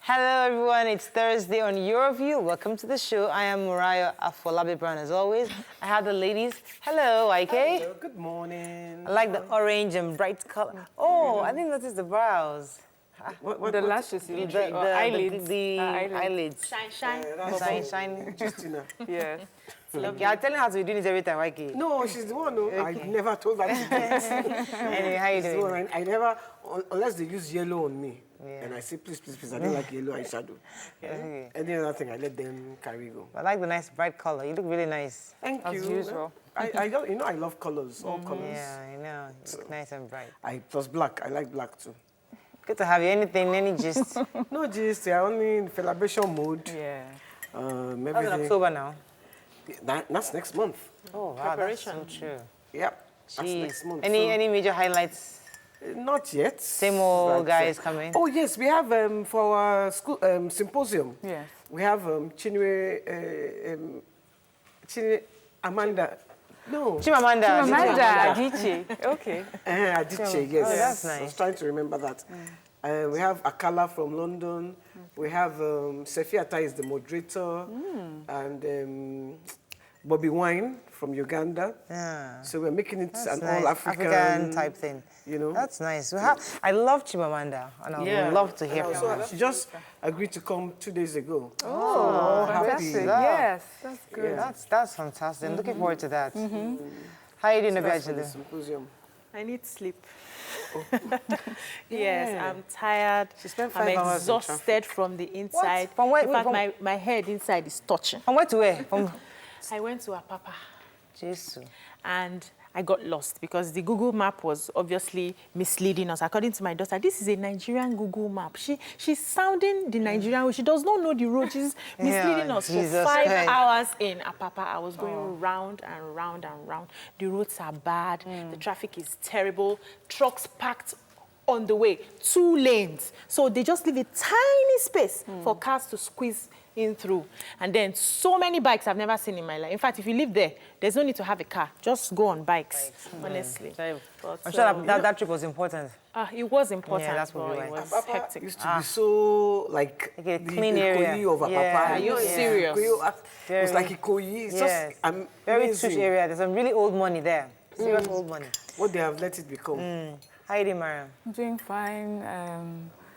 Hello, everyone. It's Thursday on Your View. Welcome to the show. I am Mariah Afolabi Brown, as always. I have the ladies. Hello, Ike. Hello, good morning. I like the orange and bright color. Oh, I didn't notice the brows. The lashes, you mean? Eyelids. The eyelids. Shine. Shine. Yeah. You're telling her to be doing it every time, Ike. No, she's the one who I never told her to do it. Anyway, how you She's the doing? one I never, unless they use yellow on me. Yeah. And I say, please, please, please, I don't like yellow eyeshadow. Okay. Any other thing, I let them carry go. I like the nice bright color. You look really nice. Thank you. As usual. I don't, I love colors, all colors. Yeah, I know. You look nice and bright. Plus black, I like black too. Good to have you. Anything, any gist? No gist, you're only in celebration mode. Yeah. How's Everything. October now? That's next month. Oh, wow, that's so true. Yep, that's Jeez. next month. Any major highlights? Not yet. Same old But, guys coming? Oh, yes, we have for our school symposium. Yes. We have Chinwe Amanda. No. Chimamanda. Adichie. Okay. Adichie, yes. Oh, that's I was nice. trying to remember that. We have Akala from London. We have Sefi Atta is the moderator. And Bobby Wine from Uganda. Yeah. So we're making it That's an nice. all-African type thing. You know. That's nice. I love Chimamanda, and I would love to hear from her. She just agreed to come 2 days ago. Oh, happy. fantastic. Yes, that's good. Yeah. That's fantastic. I'm looking forward to that. How are you doing, That's for the Obiajulu? symposium. I need sleep. Yes, I'm tired. She spent I'm 5 hours in exhausted from the inside. From where- In fact, from- my head inside is touching. From where to where? From I went to Apapa Jesus. and I got lost because the Google map was obviously misleading us. According to my daughter, this is a Nigerian Google map. She's sounding the Nigerian way. She does not know the road. She's misleading us. For Jesus 5 Christ. hours in Apapa, I was going round and round and round. The roads are bad. The traffic is terrible. Trucks packed on the way, 2 lanes. So they just leave a tiny space for cars to squeeze in through. And then so many bikes I've never seen in my life. In fact, if you live there, there's no need to have a car. Just go on bikes, honestly. But, I'm sure that trip was important. it was important, Yeah, that's what but we it like. was hectic. Used to be so like a the clean area. Ikoyi of Apapa. Yeah. Are you Yeah. serious? Ikoyi, it was like Ikoyi. It's Yes. just Very amazing touch area. There's some really old money there. Serious old money. what they have let it become. How you doing, Mariam? I'm doing fine.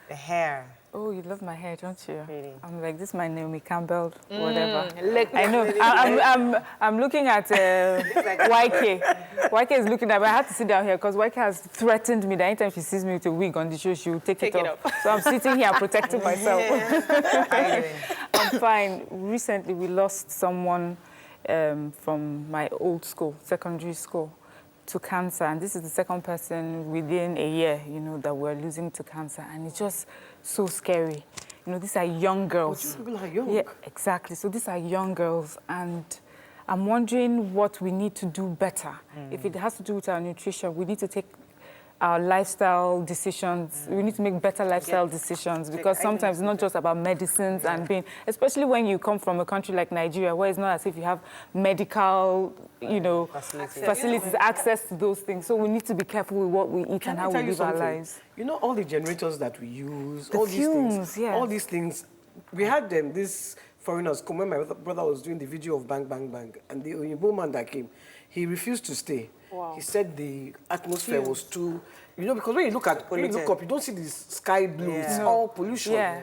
The hair. Oh, you love my hair, don't you? Really? I'm like, this is my Naomi Campbell, whatever. Look. I know. I'm looking at YK. YK is looking at me. I have to sit down here because YK has threatened me that anytime she sees me with a wig on the show, she will take it off. So I'm sitting here protecting myself. How you doing? I'm fine. Recently, we lost someone from my old school, secondary school, to cancer. And this is the second person within a year, that we're losing to cancer. And it's just so scary. These are young girls. People are young. Yeah, exactly. So these are young girls. And I'm wondering what we need to do better. If it has to do with our nutrition, we need to take our lifestyle decisions. We need to make better lifestyle decisions because sometimes it's not just about medicines and being, especially when you come from a country like Nigeria, where it's not as if you have medical, facilities, access to those things. So we need to be careful with what we eat and how we live our lives. You know all the generators that we use, The all fumes, these things, yeah. all these things. We had them, these foreigners come when my brother was doing the video of Bang Bang Bang, and the Oyinbo man that came, he refused to stay. Wow. He said the atmosphere was too, because when you look up, you don't see the sky blue. Yeah. It's No. all pollution. Yeah.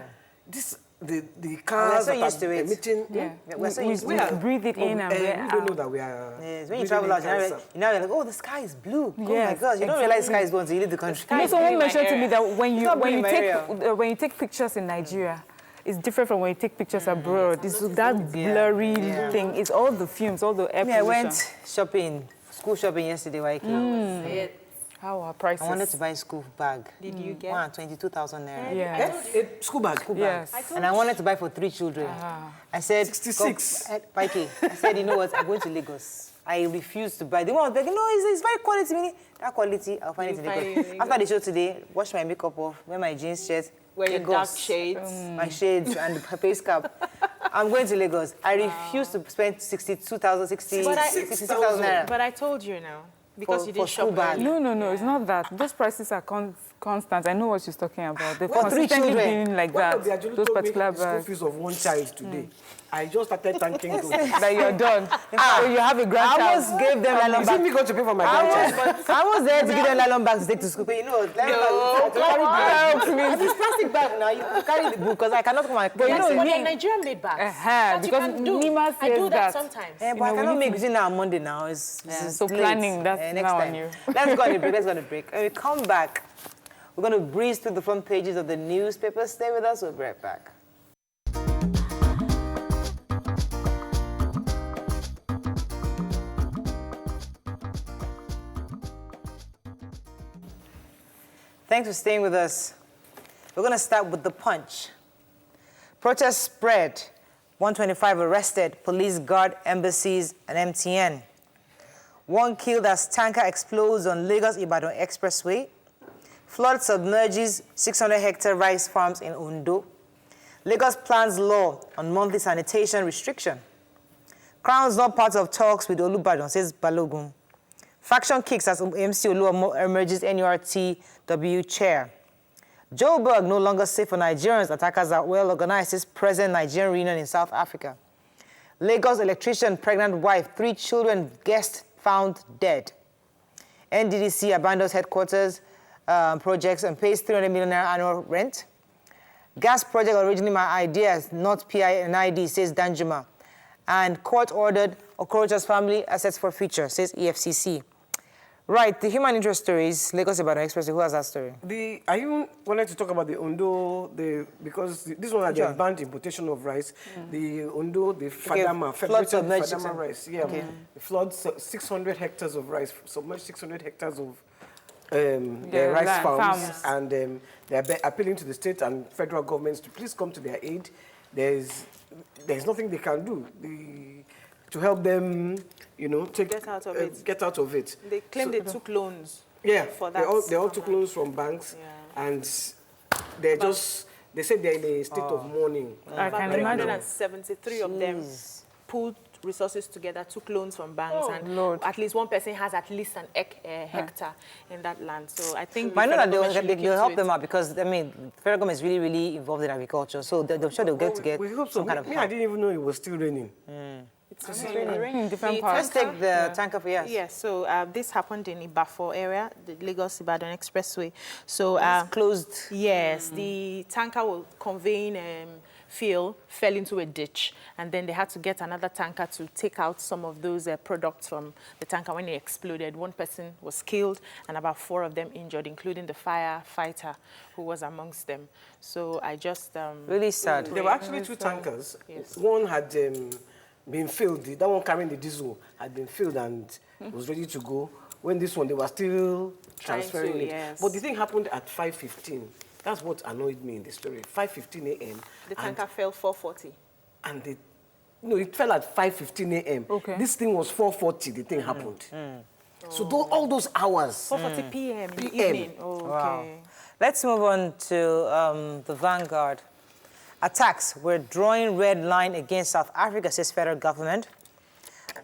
The cars so that used to are it. emitting. Yeah. We're so used to We it. breathe it in and we we're don't know out. that we are. Yes, when you breathing travel in out, cancer. you're like, oh, the sky is blue. Oh my Yes, God, you don't realize the sky is blue until you leave the country. Sky is Someone blue in my mentioned to me area. that not blue in my area. when you take pictures in Nigeria, it's different from when you take pictures abroad. It's that blurry thing. It's all the fumes, all the air I pollution. went shopping, school shopping yesterday, YK. How are prices? I wanted to buy a school bag. Did you get? 22,000 naira. Yes. School bag. Yes. And I wanted to buy for 3 children. I said, 66. YK, I said, you know what, I'm going to Lagos. I refused to buy. The one was like, no, it's very quality. Meaning, that quality, I'll find it in Lagos. After the show today, wash my makeup off, wear my jeans shirt, Wear your Lagos, dark shades. my shades and the face cap. I'm going to Lagos. I refuse to spend 62,000 naira. But I told you now. Because you didn't for school shop bag. early. No, it's not that. Those prices are constant. I know what she's talking about. They've Well, 3 consistently children. been like What that. of the Ajulu Those told me particular the school bags. fees of one child today. I just started thanking those. That you're done. So you have a I grandchild. almost gave them nylon Is it bags. me going to pay for my grandchild? I was there to give them nylon bags to take to school. But you know, nylon bags, it's plastic bag now. You carry the book because I cannot come and. But you know, But me- they're Nigerian-made bags. that you because can do. Nima I do says that that. sometimes. Yeah, but I we cannot need make to- decision now on Monday now. It's So late. planning, that's next now on time. you. Let's go on a break. Let's go on a break. When we come back, we're going to breeze through the front pages of the newspapers. Stay with us. We'll be right back. Thanks for staying with us. We're going to start with the Punch. Protests spread. 125 arrested. Police guard embassies and MTN. 1 killed as tanker explodes on Lagos-Ibadan Expressway. Flood submerges 600-hectare rice farms in Ondo. Lagos plans law on monthly sanitation restriction. Crown's not part of talks with Olubadan, says Balogun. Faction kicks as MC Oluomo emerges NURTW chair. Joburg no longer safe for Nigerians. Attackers are well organized, says present Nigerian reunion in South Africa. Lagos electrician, pregnant wife, 3 children, guest found dead. NDDC abandons headquarters projects and pays 300 million naira annual rent. Gas project originally my idea, not PI and ID, says Danjuma. And court ordered Okorocha's family assets for future, says EFCC. Right, the human interest stories, Lagos-Ibadan Expressway, who has that story? I even wanted to talk about the Ondo, because this one had the banned importation of rice. The Ondo, the Fadama, floods of Fadama rice. Yeah, the floods, 600 hectares of rice, submerged 600 hectares of rice farms. And they're appealing to the state and federal governments to please come to their aid. There's nothing they can do to help them, you know, Get out of it. Get out of it. They claim they took loans. Yeah, for that. they all took loans from banks, and they said they're in a state of mourning. I can imagine. 373 of them pulled resources together, took loans from banks, and at least one person has at least an hectare in that land. So I think I know that they'll help them out because, I mean, the federal government is really, really involved in agriculture, so I'm sure they'll get to get We hope so. some kind of help. I didn't even know it was still raining. It's raining in different parts. Let's take the tanker for yes. Yes, so this happened in Ibafo area, the Lagos-Ibadan Expressway. So It's closed. Yes, the tanker was conveying fuel, fell into a ditch, and then they had to get another tanker to take out some of those products from the tanker. When it exploded, 1 person was killed and about 4 of them injured, including the firefighter who was amongst them. So I just... really sad. There were actually 2 tankers. Yes. One had been filled. That one carrying the diesel had been filled and was ready to go. When this one, they were still transferring it. yes. But the thing happened at 5:15. That's what annoyed me in the story. 5:15 a.m. The tanker fell 4:40. And it fell at 5:15 a.m. Okay. This thing was 4:40. The thing happened. So all those hours. 4:40 p.m. in the PM. evening. Oh, okay. Wow. Let's move on to the Vanguard. Attacks. We're drawing red line against South Africa, says federal government.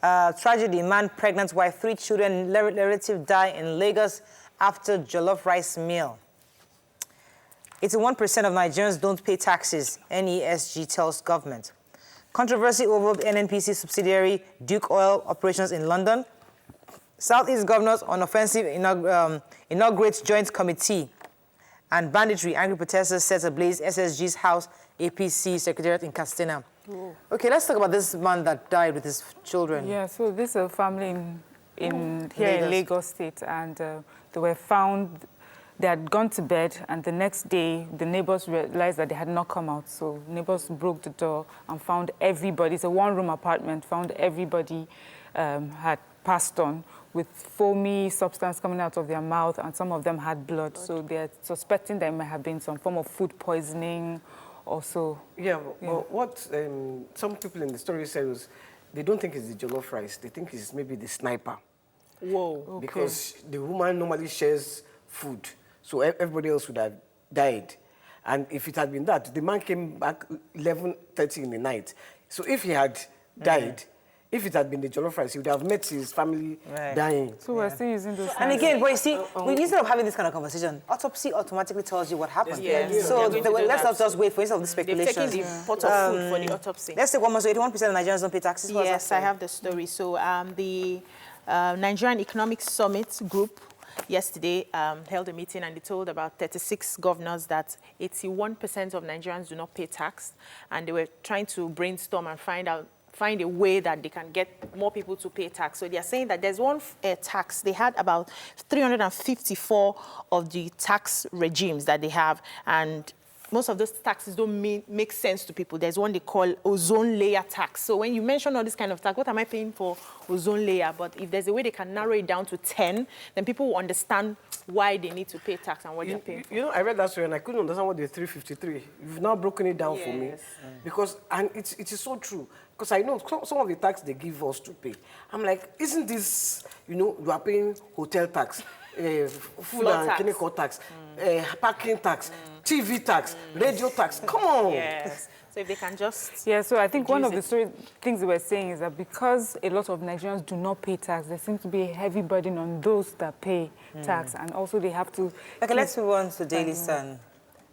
Tragedy. Man, pregnant wife, 3 children, relative die in Lagos after jollof rice meal. 81% of Nigerians don't pay taxes, NESG tells government. Controversy over NNPC subsidiary Duke Oil operations in London. Southeast governors on offensive inaugurates joint committee. And banditry, angry protesters set ablaze SSG's house, APC secretariat in Castina. Okay, let's talk about this man that died with his children. Yeah, so this is a family here in Lagos State, and they were found. They had gone to bed, and the next day, the neighbors realized that they had not come out. So neighbors broke the door and found everybody. It's a 1-room apartment. Found everybody had passed on with foamy substance coming out of their mouth, and some of them had blood. So they're suspecting there might have been some form of food poisoning also. Yeah, but what some people in the story said was they don't think it's the jollof rice. They think it's maybe the sniper. Whoa. Okay. Because the woman normally shares food. So everybody else would have died. And if it had been that, the man came back 11:30 in the night. So if he had died, If it had been the jollof rice, he would have met his family dying. So we're still using those. And again, but you see, instead of having this kind of conversation, autopsy automatically tells you what happened. So let's not just wait for instead of the speculation. They've taken the pot of food for the autopsy. Let's take one more. So 81% of Nigerians don't pay taxes. Yes, I have the story. So the Nigerian Economic Summit group yesterday held a meeting, and they told about 36 governors that 81% of Nigerians do not pay tax, and they were trying to brainstorm and find a way that they can get more people to pay tax. So they are saying that there's one tax. They had about 354 of the tax regimes that they have, and most of those taxes don't make sense to people. There's one they call ozone layer tax. So when you mention all this kind of tax, what am I paying for ozone layer? But if there's a way they can narrow it down to 10, then people will understand why they need to pay tax and what they're paying for. You know, I read that story and I couldn't understand what the 353. You've now broken it down for me. Because, and it is so true. Because I know some of the tax they give us to pay. I'm like, isn't this, you know, you are paying hotel tax, food and chemical tax, parking tax, TV tax, radio tax. Come on. Yes. So if they can just... Yeah, so I think one of the things they were saying is that because a lot of Nigerians do not pay tax, there seems to be a heavy burden on those that pay tax. And also they have to... Okay, let's move on to Daily Sun.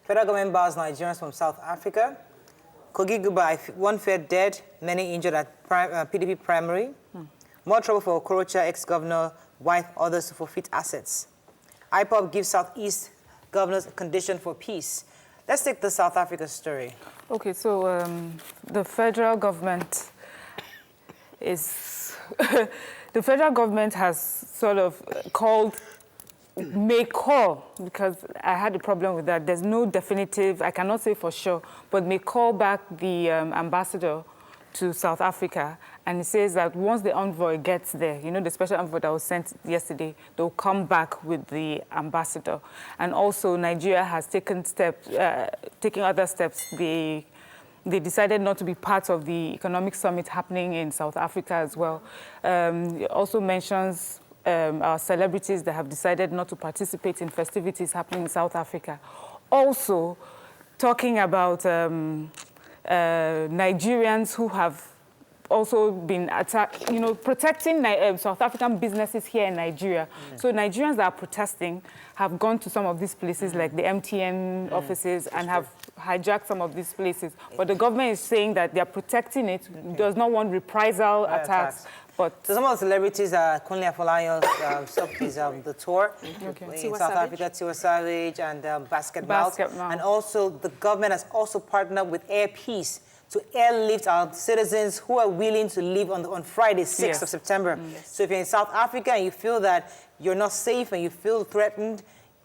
Federal government bars Nigerians from South Africa. Kogi Guba, one fair dead, many injured at PDP primary. More trouble for Okorocha, ex-governor, wife, others to forfeit assets. IPOB gives Southeast governors a condition for peace. Let's take the South Africa story. Okay, so the federal government is... the federal government has sort of may call, because I had a problem with that. There's no definitive, I cannot say for sure, but may call back the ambassador to South Africa, and it says that once the envoy gets there, you know, the special envoy that was sent yesterday, they'll come back with the ambassador. And also Nigeria has taken other steps. They decided not to be part of the economic summit happening in South Africa as well. It also mentions our celebrities that have decided not to participate in festivities happening in South Africa. Also, talking about Nigerians who have also been attacked, you know, protecting South African businesses here in Nigeria. So Nigerians that are protesting have gone to some of these places, like the MTN offices, and have hijacked some of these places. But the government is saying that they are protecting it, does not want reprisal attacks. But so some of the celebrities are Kunle Afolayan, the tour in South Africa, Tiwa Savage, and Basketball. And also the government has also partnered with Air Peace to airlift our citizens who are willing to leave on Friday, 6th of September. So if you're in South Africa and you feel that you're not safe and you feel threatened,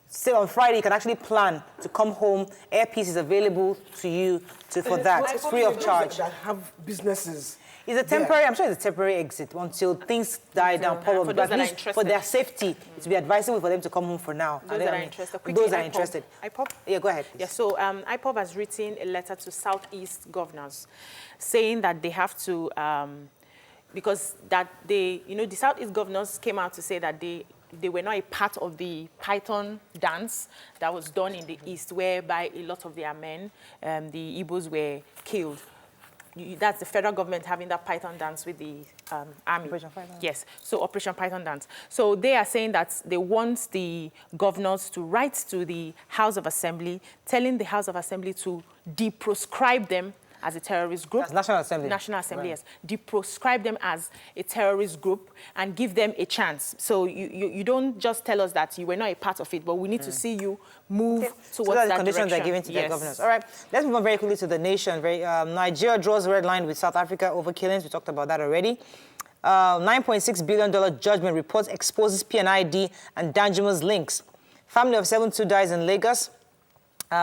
say on Friday, you can actually plan to come home. Air Peace is available to you for that. It's free of charge. That have businesses. It's a temporary, I'm sure it's a temporary exit until things die down, probably. But at least for their safety, it would be advisable for them to come home for now. Those that are interested. Those that are interested. IPOB? Yeah, go ahead. Yeah, so IPOB has written a letter to Southeast governors saying that they have to, because that they, you know, the Southeast governors came out to say that they were not a part of the Python dance that was done in the East, whereby a lot of their men, the Igbos, were killed. That's the federal government having that Python dance with the army. Operation Python. Yes, so Operation Python dance. So they are saying that they want the governors to write to the House of Assembly, telling the House of Assembly to deproscribe them as a terrorist group. That's National Assembly. National Assembly, right. Yes. Deproscribe them as a terrorist group and give them a chance. So you don't just tell us that you were not a part of it, but we need to see you move towards so that's the conditions direction. they're giving to their governors. All right, let's move on very quickly to the nation. Nigeria draws a red line with South Africa over killings. We talked about that already. $9.6 billion judgment reports exposes PNID and Danjuma's links. Family of 72 dies in Lagos.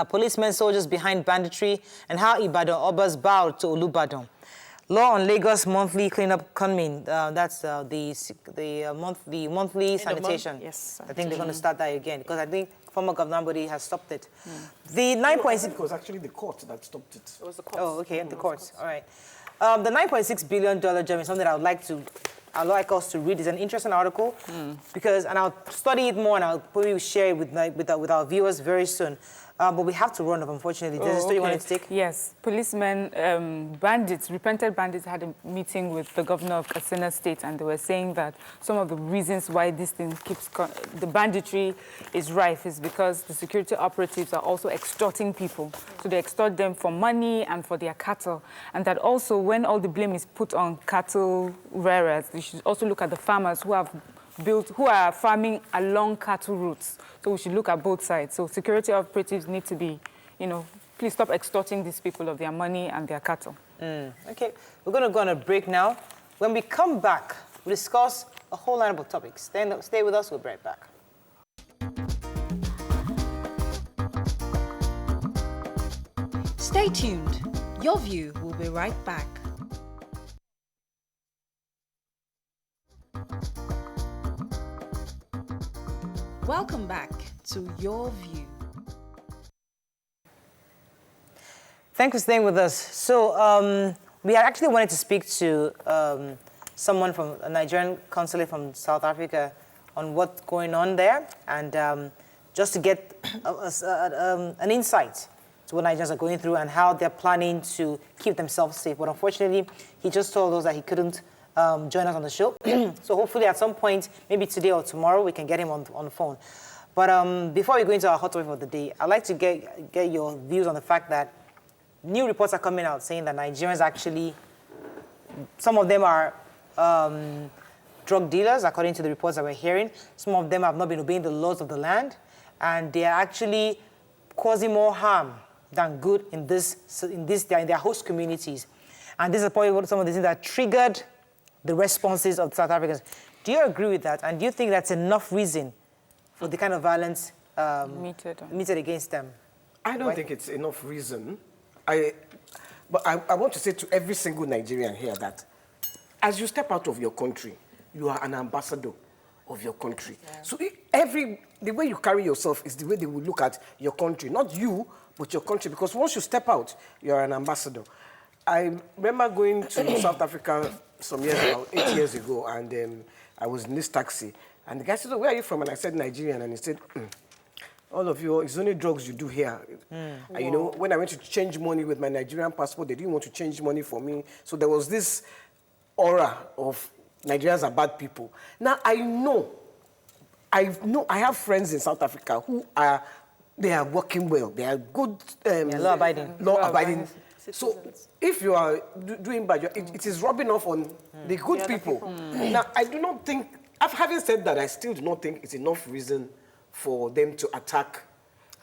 Policemen, soldiers behind banditry, and how Ibadan Obas bowed to Olubadan. Law on Lagos monthly cleanup coming. That's the monthly sanitation. Yes. I think they're going to start that again because I think former Governor Ambodi has stopped it. The 9.6. It was actually the court that stopped it. It was the court. Oh, okay, the courts. All right. The $9.6 billion judgment is something I'd like us to read. It's an interesting article because, and I'll study it more and I'll probably share it with our viewers very soon. But we have to run up, unfortunately. There's a story you wanted to take? Yes. Policemen, bandits, repented bandits had a meeting with the governor of Katsina State, and they were saying that some of the reasons why this thing the banditry is rife is because the security operatives are also extorting people. So they extort them for money and for their cattle. And that also, when all the blame is put on cattle rearers, they should also look at the farmers who are farming along cattle routes. So we should look at both sides. So security operatives need to be, please stop extorting these people of their money and their cattle. Okay, we're going to go on a break now. When we come back, we'll discuss a whole lineup of topics. Stay with us, we'll be right back. Stay tuned. Your View will be right back. Welcome back to Your View. Thanks for staying with us. So we actually wanted to speak to someone from a Nigerian consulate from South Africa on what's going on there, and just to get an insight to what Nigerians are going through and how they're planning to keep themselves safe. But unfortunately, he just told us that he couldn't join us on the show. So hopefully at some point, maybe today or tomorrow, we can get him on the phone. But before we go into our hot topic of the day, I'd like to get your views on the fact that new reports are coming out saying that Nigerians actually, some of them are drug dealers, according to the reports that we're hearing. Some of them have not been obeying the laws of the land, and they are actually causing more harm than good in their host communities. And this is probably some of the things that triggered the responses of South Africans. Do you agree with that? And do you think that's enough reason for the kind of violence meted against them? I don't think it's enough reason. But I want to say to every single Nigerian here that as you step out of your country, you are an ambassador of your country. Yeah. So the way you carry yourself is the way they will look at your country. Not you, but your country. Because once you step out, you're an ambassador. I remember going to South Africa some years ago, 8 years ago, and I was in this taxi. And the guy said, "Oh, where are you from?" And I said, "Nigerian." And he said, "All of you, it's only drugs you do here." And when I went to change money with my Nigerian passport, they didn't want to change money for me. So there was this aura of Nigerians are bad people. Now, I have friends in South Africa who are working well. They are good. Law-abiding. So if you are doing bad, it is rubbing off on the good people. Now, I do not think, having said that, I still do not think it's enough reason for them to attack,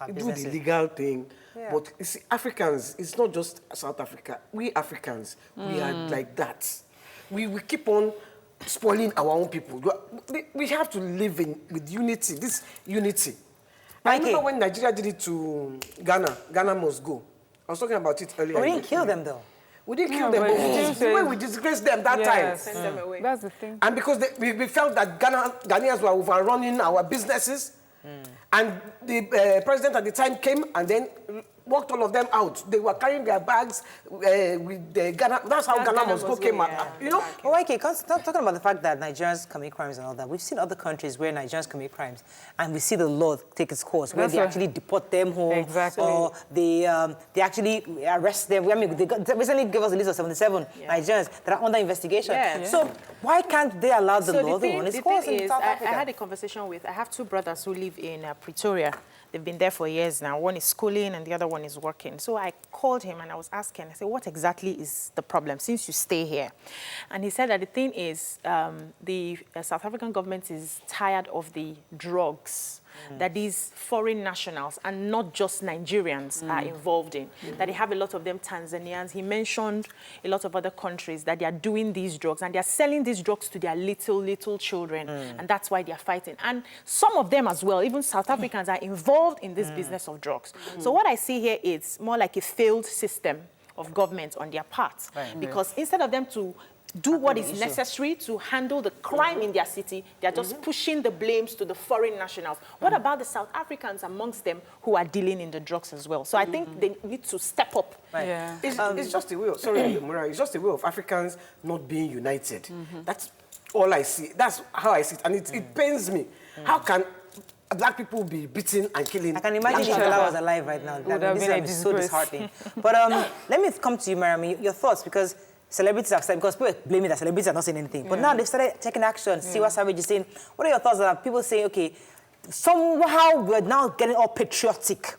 do the legal thing. Yeah. But you see, Africans, it's not just South Africa. We Africans, we are like that. We keep on spoiling our own people. We have to live with unity, this unity. I remember when Nigeria did it to Ghana, Ghana must go. I was talking about it earlier. But we didn't kill them, though. We didn't kill them, but the way we disgraced them that time. Send them away. That's the thing. And because we felt that Ghanaians were overrunning our businesses, and the president at the time came and then walked all of them out. They were carrying their bags with the Ghana. That's how Ghana must go came out. You know? Oh, okay, talking about the fact that Nigerians commit crimes and all that, we've seen other countries where Nigerians commit crimes, and we see the law take its course, where they actually deport them home, or they actually arrest them. I mean, they recently gave us a list of 77 Nigerians that are under investigation. Yeah. So why can't they allow the law to run its course in South Africa? I had a conversation I have two brothers who live in Pretoria. They've been there for years now. One is schooling and the other one is working. So I called him and I was asking, I said, what exactly is the problem since you stay here? And he said that the thing is the South African government is tired of the drugs that these foreign nationals and not just Nigerians are involved in. That they have a lot of them Tanzanians. He mentioned a lot of other countries that they are doing these drugs and they are selling these drugs to their little children. And that's why they are fighting. And some of them as well, even South Africans, are involved in this business of drugs. So what I see here is more like a failed system of government on their part. Because instead of them to do what is necessary to handle the crime in their city, they're just pushing the blames to the foreign nationals. What about the South Africans amongst them who are dealing in the drugs as well? So I think they need to step up. It's just a way of, sorry, Mura, it's just a way of Africans not being united. That's all I see. That's how I see it. And it pains me. How can black people will be beaten and killing. I can imagine if Shola was alive right now. That is so disheartening. But let me come to you, Mariam, your thoughts, because celebrities have said, because people blame me that celebrities are not saying anything. But now they've started taking action. See what Savage is saying. What are your thoughts on people saying, okay, somehow we're now getting all patriotic.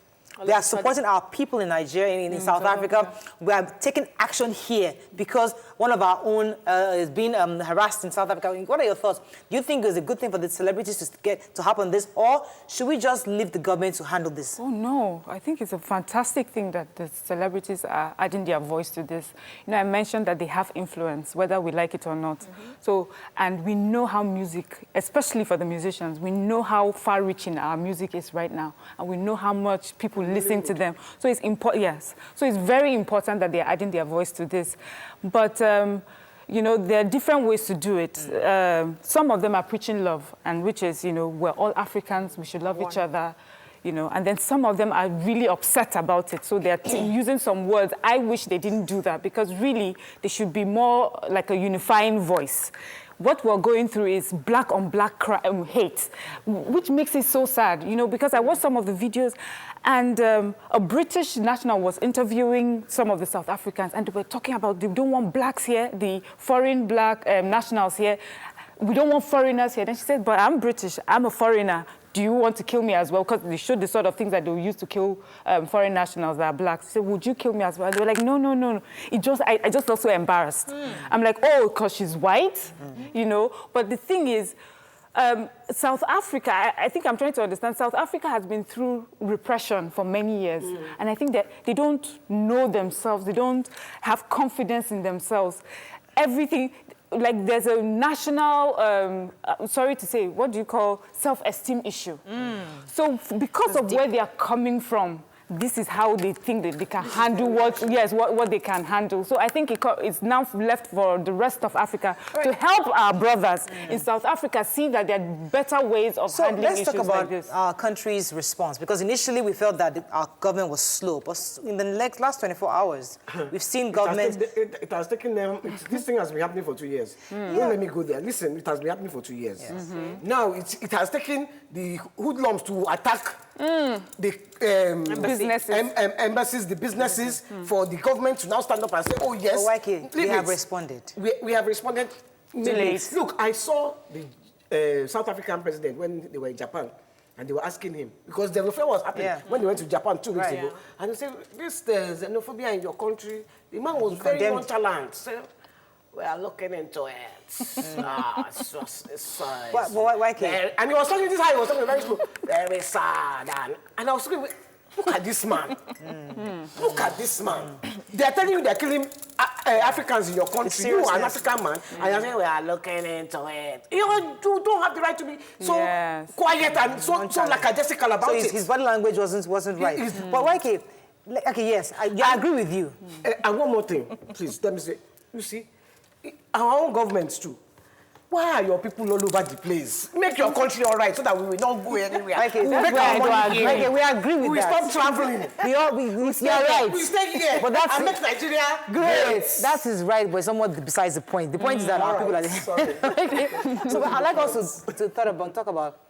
We are supporting our people in Nigeria, in South Africa. We are taking action here because one of our own is being harassed in South Africa. What are your thoughts? Do you think it's a good thing for the celebrities to happen this, or should we just leave the government to handle this? Oh, no. I think it's a fantastic thing that the celebrities are adding their voice to this. You know, I mentioned that they have influence, whether we like it or not. So, and we know how music, especially for the musicians, we know how far-reaching our music is right now, and we know how much people listen to them. So it's important, yes. So it's very important that they're adding their voice to this. But, you know, there are different ways to do it. Some of them are preaching love, and which is, you know, we're all Africans, we should love each other, you know. And then some of them are really upset about it. So they're using some words. I wish they didn't do that, because really they should be more like a unifying voice. What we're going through is black on black hate, which makes it so sad, you know, because I watched some of the videos, and a British national was interviewing some of the South Africans, and they were talking about they don't want blacks here, the foreign black nationals here. We don't want foreigners here. Then she said, but I'm British, I'm a foreigner. Do you want to kill me as well? Because they showed the sort of things that they use to kill foreign nationals that are black. She said, would you kill me as well? They were like, no, no, no. I just felt so embarrassed. I'm like, oh, because she's white, you know? But the thing is, South Africa, I think I'm trying to understand, South Africa has been through repression for many years. And I think that they don't know themselves. They don't have confidence in themselves. Everything, like there's a national, sorry to say, what do you call self-esteem issue? So because of where they are coming from, this is how they think that they can handle what they can handle. So I think it's now left for the rest of Africa to help our brothers in South Africa see that there are better ways of handling issues like this. Let's talk about our country's response, because initially we felt that our government was slow, but in the last 24 hours, we've seen government... It has taken them... This thing has been happening for 2 years. Don't let me go there. Listen, it has been happening for 2 years. Yes. Now, it has taken the hoodlums to attack the embassies, the businesses, for the government to now stand up and say, oh, yes. We have responded. We have responded. Look, I saw the South African president when they were in Japan, and they were asking him, because the affair was happening when they went to Japan 2 weeks ago, and they said, this xenophobia in your country, the man was very nonchalant. So, we are looking into it. It's why can't? And he was talking this high, he was talking very slow. Very sad. And I was thinking, look at this man. Look at this man. They are telling you they are killing Africans in your country. You are an African man, and you're saying we are looking into it. You don't have the right to be so quiet and so lackadaisical about it. His body language wasn't right. But why can't? Okay, yes, I agree with you. And one more thing, please, let me say. You see, our own governments too. Why are your people all over the place? Make your country all right so that we will not go anywhere. Okay, we make our money here. Okay, we agree with that. We stop traveling. We stay right. We stay here. But that's and make Nigeria great. That is right, but somewhat besides the point. The point is that our people are there. So I'd like also to talk about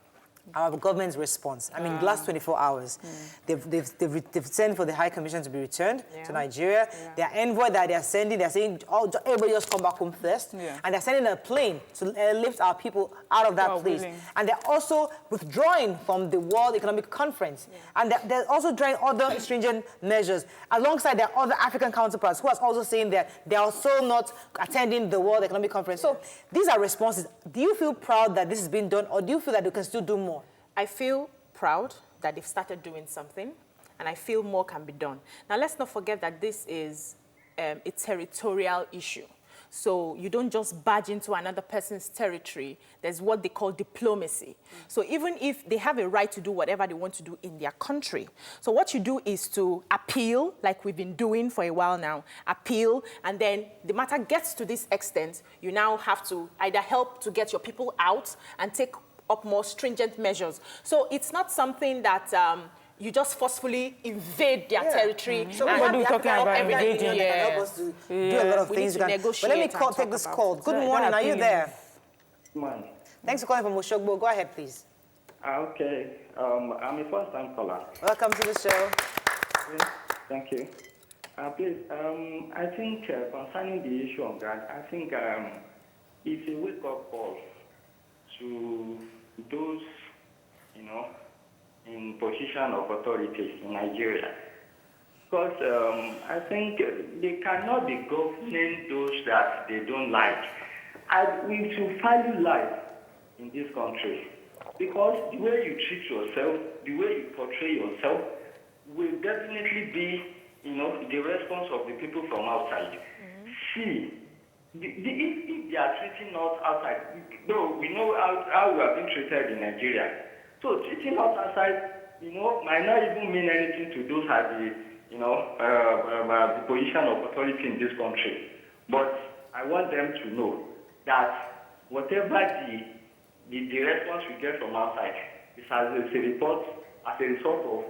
our government's response. I mean, the last 24 hours, they've sent for the High Commission to be returned to Nigeria. Their envoy that they're saying, everybody just come back home first. And they're sending a plane to lift our people out of that place. And they're also withdrawing from the World Economic Conference. And they're also trying other stringent measures alongside their other African counterparts who are also saying that they're also not attending the World Economic Conference. So these are responses. Do you feel proud that this is being done, or do you feel that they can still do more? I feel proud that they've started doing something, and I feel more can be done. Now, let's not forget that this is a territorial issue. So you don't just barge into another person's territory. There's what they call diplomacy. So even if they have a right to do whatever they want to do in their country, so what you do is to appeal, like we've been doing for a while now, appeal, and then the matter gets to this extent, you now have to either help to get your people out and take up more stringent measures. So it's not something that you just forcefully invade their territory. So what are you talking about invading? Help us to do a lot of things. But let me take this call. Good morning, are you there? Good morning. Thanks for calling from Oshogbo. Go ahead, please. Okay. I'm a first-time caller. Welcome to the show. Thank you. Please, I think concerning the issue of that, I think it's a wake-up call to those, in position of authorities in Nigeria. Because I think they cannot be governing those that they don't like. We should value life in this country. Because the way you treat yourself, the way you portray yourself, will definitely be, the response of the people from outside. See, if they are treating us outside, though we know how we have been treated in Nigeria. So treating us outside, might not even mean anything to those at the, the position of authority in this country. But I want them to know that whatever the response we get from outside is as a result of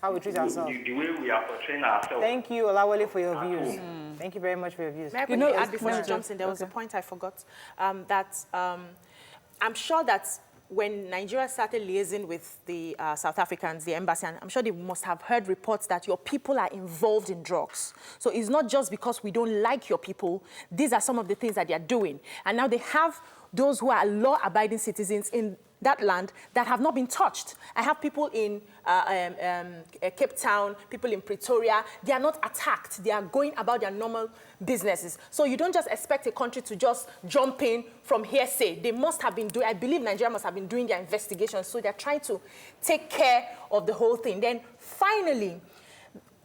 how we treat ourselves. The way we are portraying ourselves. Thank you, Olawale, for your views. Thank you very much for your views. May I add before she jumps in, there was a point I forgot, that I'm sure that when Nigeria started liaising with the South Africans, the embassy, and I'm sure they must have heard reports that your people are involved in drugs. So it's not just because we don't like your people. These are some of the things that they are doing. And now they have those who are law-abiding citizens in that land that have not been touched. I have people in Cape Town, people in Pretoria. They are not attacked. They are going about their normal businesses. So you don't just expect a country to just jump in from hearsay. They must have been doing, I believe Nigeria must have been doing their investigations. So they're trying to take care of the whole thing. Then finally,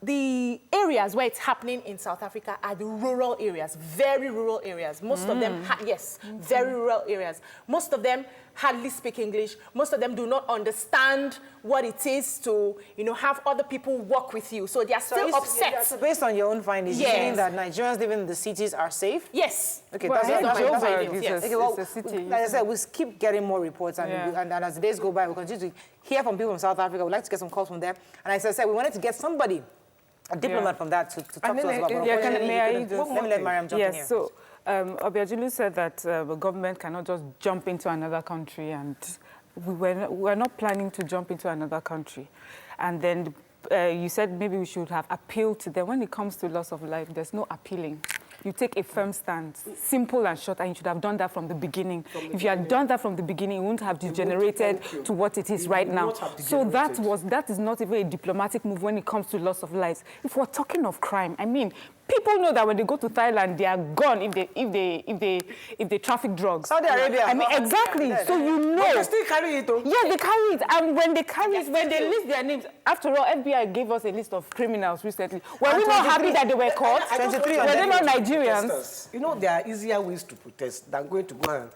the areas where it's happening in South Africa are the rural areas, very rural areas. Most of them, very rural areas. Most of them hardly speak English. Most of them do not understand what it is to, have other people work with you. So they are still upset. So based on your own findings, you're saying that Nigerians living in the cities are safe? Yes. Okay, well, that's my findings. Yes. Okay, well, it's a city. like I said, we keep getting more reports, and, and as the days go by, we continue to hear from people from South Africa. We'd like to get some calls from them. And as I said, we wanted to get somebody, a diplomat from that, to talk to us about it. Let me let Mariam jump in here. Yes, so Obiajulu said that the government cannot just jump into another country, and we're not planning to jump into another country. And then you said maybe we should have appealed to them. When it comes to loss of life, there's no appealing. You take a firm stance, simple and short, and you should have done that from the beginning. If you had done that from the beginning, it wouldn't have degenerated to what it is right now. So that is not even a diplomatic move when it comes to loss of lives. If we're talking of crime, I mean, people know that when they go to Thailand, they are gone if they traffic drugs. Saudi Arabia. I mean, exactly. So you know. But they still carry it, though. Yeah, they carry it. And when they carry it, when they list their names, after all, FBI gave us a list of criminals recently. Were we not happy that they were caught? 23 were they not Nigerians? There are easier ways to protest than going to go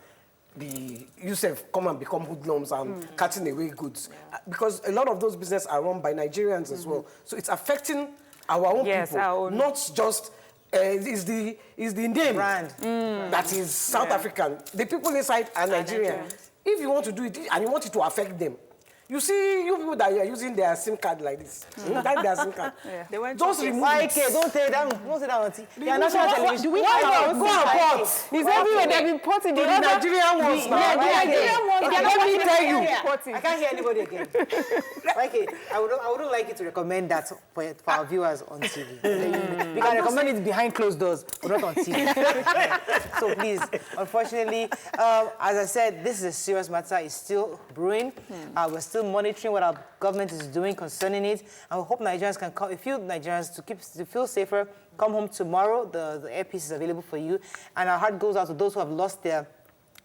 and yourself come and become hoodlums and cutting away goods. Because a lot of those businesses are run by Nigerians as well. So it's affecting our own people, not just is the name brand that is South African. The people inside are Nigerian. If you want to do it and you want it to affect them, you see, you people that are using their SIM card like this, that their SIM card. They went just remove it. Don't say that. Don't say that on TV. They are national television. Do we have go and port? It's everywhere. They've been porting the Nigerian ones now. The Nigerian ones. Let me tell you. I can't hear anybody again. Okay, I wouldn't like you to recommend that for our viewers on TV. We can recommend it behind closed doors, but not on TV. So please, unfortunately, as I said, this is a serious matter. It's still brewing. We're still monitoring what our government is doing concerning it, and we hope Nigerians can come. If you Nigerians to feel safer, come home tomorrow. The airpiece is available for you, and our heart goes out to those who have lost their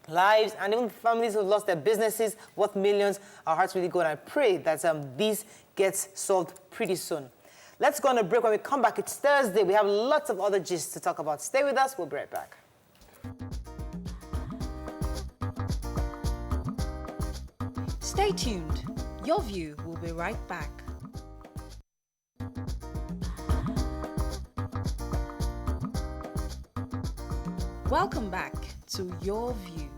lives and even families who have lost their businesses worth millions. Our hearts really go, and I pray that these gets solved pretty soon. Let's go on a break. When we come back, it's Thursday. We have lots of other gists to talk about. Stay with us. We'll be right back. Stay tuned. Your View will be right back. Welcome back to Your View.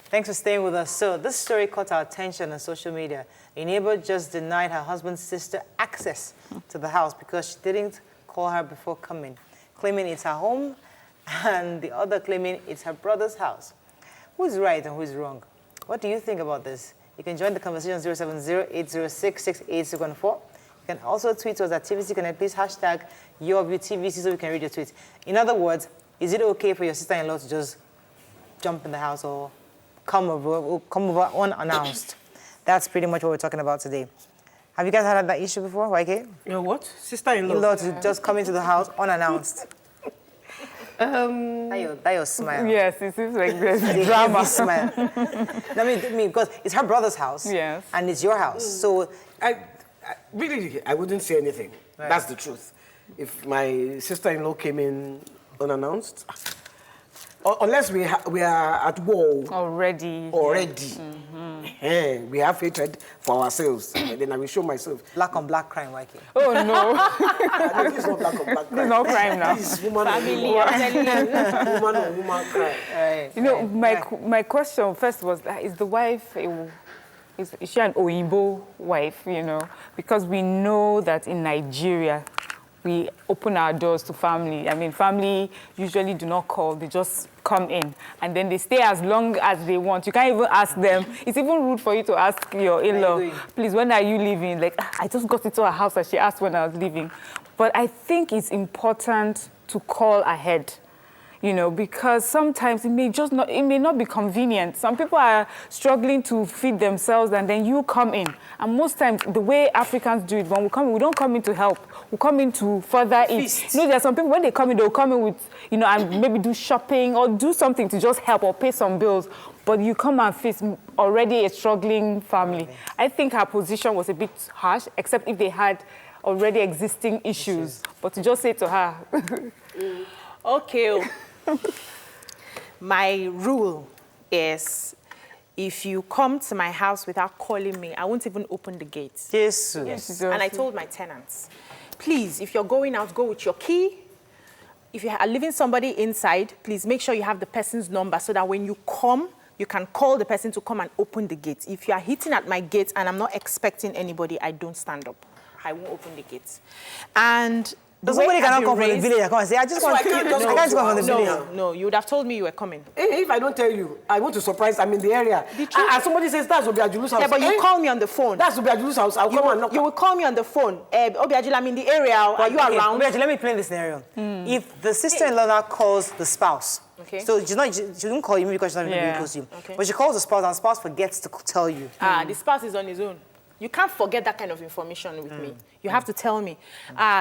Thanks for staying with us. So this story caught our attention on social media. A neighbor just denied her husband's sister access to the house because she didn't call her before coming, claiming it's her home, and the other claiming it's her brother's house. Who's right and who's wrong? What do you think about this? You can join the conversation 070-806-6814. You can also tweet to us at TVC Connect. Please hashtag YourViewTVC so we can read your tweets. In other words, is it okay for your sister-in-law to just jump in the house or come over unannounced? That's pretty much what we're talking about today. Have you guys had that issue before, YK? You know what? Sister-in-law. In-law to just come into the house unannounced. That your smile. Yes, it seems like there's The drama. smile. I mean, because it's her brother's house. Yes. And it's your house. So I wouldn't say anything. Right. That's the truth. If my sister-in-law came in unannounced, unless we are at war Already. we have hatred for ourselves. And then I will show myself. black on black crime, YK. Oh, no. This is not black on black crime. There's no crime now. This is woman Family, I'm telling you. woman on woman crime. Right. You know, my question first was, is the wife, is she an Oyinbo wife, you know? Because we know that in Nigeria, we open our doors to family. I mean, family usually do not call, they just come in. And then they stay as long as they want. You can't even ask them. It's even rude for you to ask your in-law, please, when are you leaving? Like, I just got into a house and she asked when I was leaving. But I think it's important to call ahead. You know, because sometimes it may not be convenient. Some people are struggling to feed themselves and then you come in. And most times, the way Africans do it, when we come in, we don't come in to help. We come in to further eat. You know, there are some people, when they come in, they'll come in with, you know, and maybe do shopping or do something to just help or pay some bills. But you come and face already a struggling family. I think her position was a bit harsh, except if they had already existing issues. But to just say to her... Okay. My rule is, if you come to my house without calling me, I won't even open the gates. Yes. Yes. And I told my tenants, please, if you're going out, go with your key. If you are leaving somebody inside, please make sure you have the person's number so that when you come, you can call the person to come and open the gate. If you are hitting at my gate and I'm not expecting anybody, I don't stand up. I won't open the gates. And So somebody cannot come from the village and come and say, I just want to come from the village. No, you would have told me you were coming. If I don't tell you, I want to surprise, I'm in the area. And somebody says, that's Obiajulu's house. Yeah, but you call me on the phone. That's Obiajulu's house. I'll come and knock. You will call me on the phone. Obiajulu, I'm in the area. Are you around? Obiajulu, let me play this scenario. If the sister-in-law now calls the spouse, so she didn't call you because she's not really close to you, but she calls the spouse and the spouse forgets to tell you. The spouse is on his own. You can't forget that kind of information with me. You have to tell me,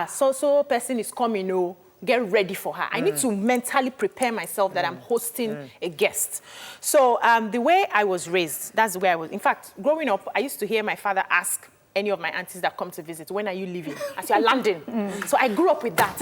so person is coming, get ready for her. I need to mentally prepare myself that I'm hosting a guest. So the way I was raised, that's the way I was. In fact, growing up, I used to hear my father ask any of my aunties that come to visit, when are you leaving? As you're landing. So I grew up with that.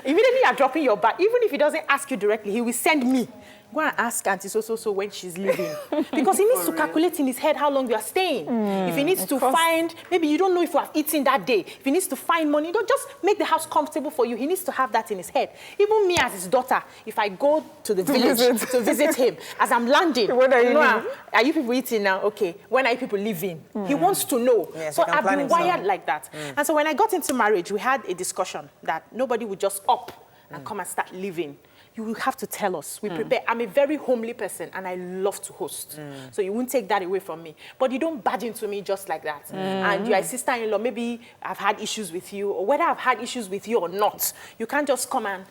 Immediately you're dropping your bag. Even if he doesn't ask you directly, he will send me. Go and ask Auntie so when she's leaving. Because he needs to calculate in his head how long you are staying. If he needs to find, maybe you don't know if you have eaten that day. If he needs to find money, don't just make the house comfortable for you. He needs to have that in his head. Even me as his daughter, if I go to the village to visit him, as I'm landing, when are you leaving? Are you people eating now? Okay. When are you people leaving? He wants to know. Yes, so I've been wired like that. And so when I got into marriage, we had a discussion that nobody would just up and come and start living. You will have to tell us. We prepare. I'm a very homely person, and I love to host. So you won't take that away from me. But you don't badge into me just like that. And you're a sister-in-law. Maybe I've had issues with you, or whether I've had issues with you or not. You can't just come and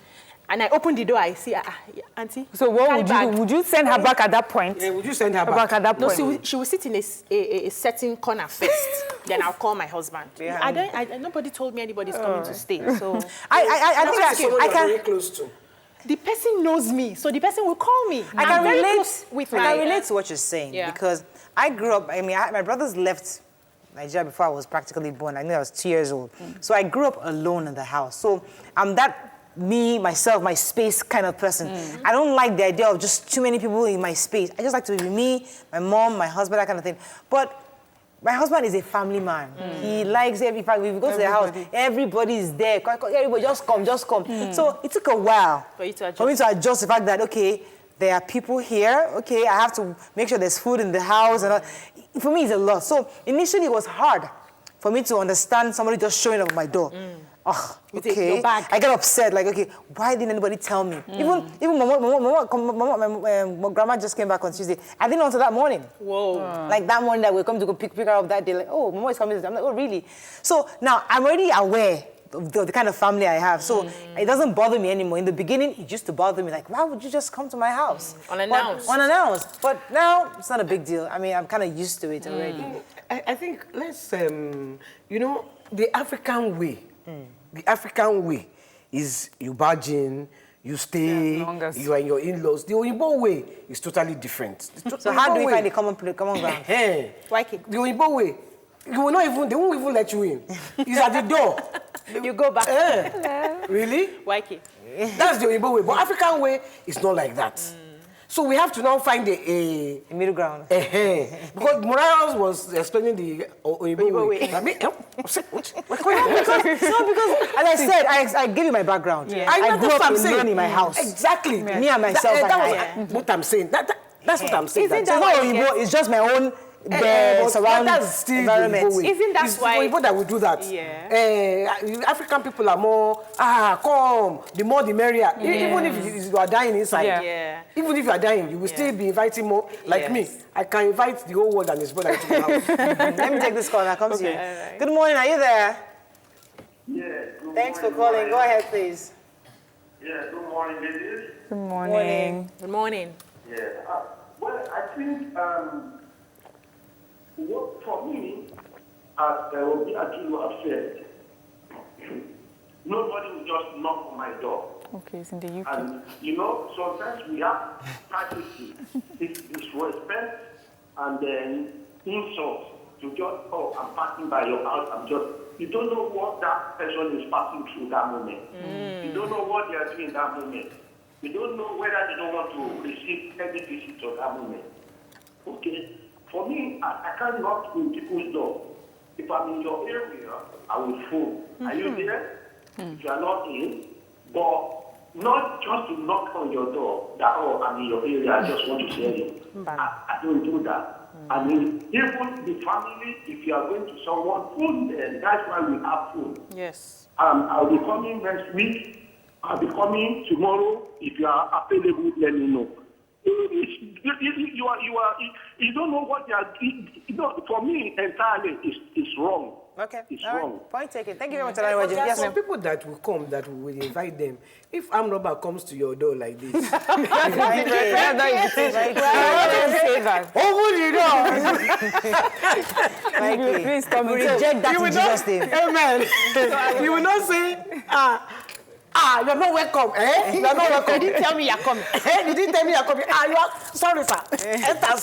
I open the door, I see, Auntie. So what would you do? Would you send her back at that point? Yeah, would you send her back? At that point? No, she will sit in a certain corner first. Then I'll call my husband. Nobody told me anybody's coming to stay. So I think I can. Very close to. The person knows me, so the person will call me. I can relate to what you're saying because I grew up. I mean, my brothers left Nigeria before I was practically born. I knew I was 2 years old, so I grew up alone in the house. So I'm that myself, my space kind of person. I don't like the idea of just too many people in my space. I just like to be me, my mom, my husband, that kind of thing. But my husband is a family man. He likes if we go to the house, everybody is there. Everybody just come. So it took a while for me to adjust the fact that, okay, there are people here. Okay, I have to make sure there's food in the house. And for me, it's a lot. So initially it was hard for me to understand somebody just showing up at my door. Oh, okay. Your bag. I get upset, like, okay, why didn't anybody tell me? Even my grandma just came back on Tuesday. I didn't know until that morning. Whoa. Like that morning that we come to go pick her up that day, like, oh, Mama is coming. I'm like, oh, really? So now I'm already aware of the kind of family I have. So it doesn't bother me anymore. In the beginning, it used to bother me. Like, why would you just come to my house? Unannounced. Unannounced. But now, it's not a big deal. I mean, I'm kind of used to it already. I think let's, you know, the African way. The African way is you barge in, you stay, you are in your in-laws. The Oyibo way is totally different. So how do we find the common ground? Why kick? The Oyibo way, you will not even, they won't even let you in. It's at the door. You go back. Really? Why kick? That's the Oyibo way. But African way is not like that. So we have to now find a middle ground. Because Morales was explaining the Oyibo way. I mean, because, as I said, I give you my background. Yeah. I grew up alone in my house. Exactly. Me and myself. That's what I'm saying. That's what I'm saying. It's not Oyibo, it's just my own surroundings, environment. Isn't that why? People that will do that. Yeah. African people are more, come, the more the merrier. Even if you are dying inside. Yeah. Even if you are dying, you will still be inviting more. Like me, I can invite the whole world and his brother into my house. Let me take this call. Now come to you. Right. Good morning. Are you there? Yeah. Thanks for calling. Go ahead, please. Yeah. Good morning, ladies. Good morning. Good morning. Yeah. Well, I think what for me, as Obi Ajulo have said, nobody will just knock on my door. Okay, it's in the UK. And, you know, sometimes we have privacy. It's respect and then insult to just, oh, I'm passing by your house, you don't know what that person is passing through that moment. You don't know what they are doing that moment. You don't know whether they don't want to receive any visit at that moment. Okay. For me, I can't knock on people's door. If I'm in your area, I will phone. Are you there? If you are not in, but not just to knock on your door, that, oh, I'm in your area, I just want to hear you. I don't do that. I mean, even the family, if you are going to someone, phone them. That's why we have phone. Yes. I'll be coming next week. I'll be coming tomorrow. If you are available, let me know. You don't know what they are. For me, entirely, it's wrong. Okay. It's all wrong. Right. Point taken. Thank you very much, There are yes, some people that will come, that we will invite them. If armed robber comes to your door like this, Say that. open the door. Please come reject that in Jesus' name. Amen. You will not say, you're not welcome. You're not welcome. You didn't tell me you're coming. You didn't tell me you're coming. You are sorry, sir. Enter,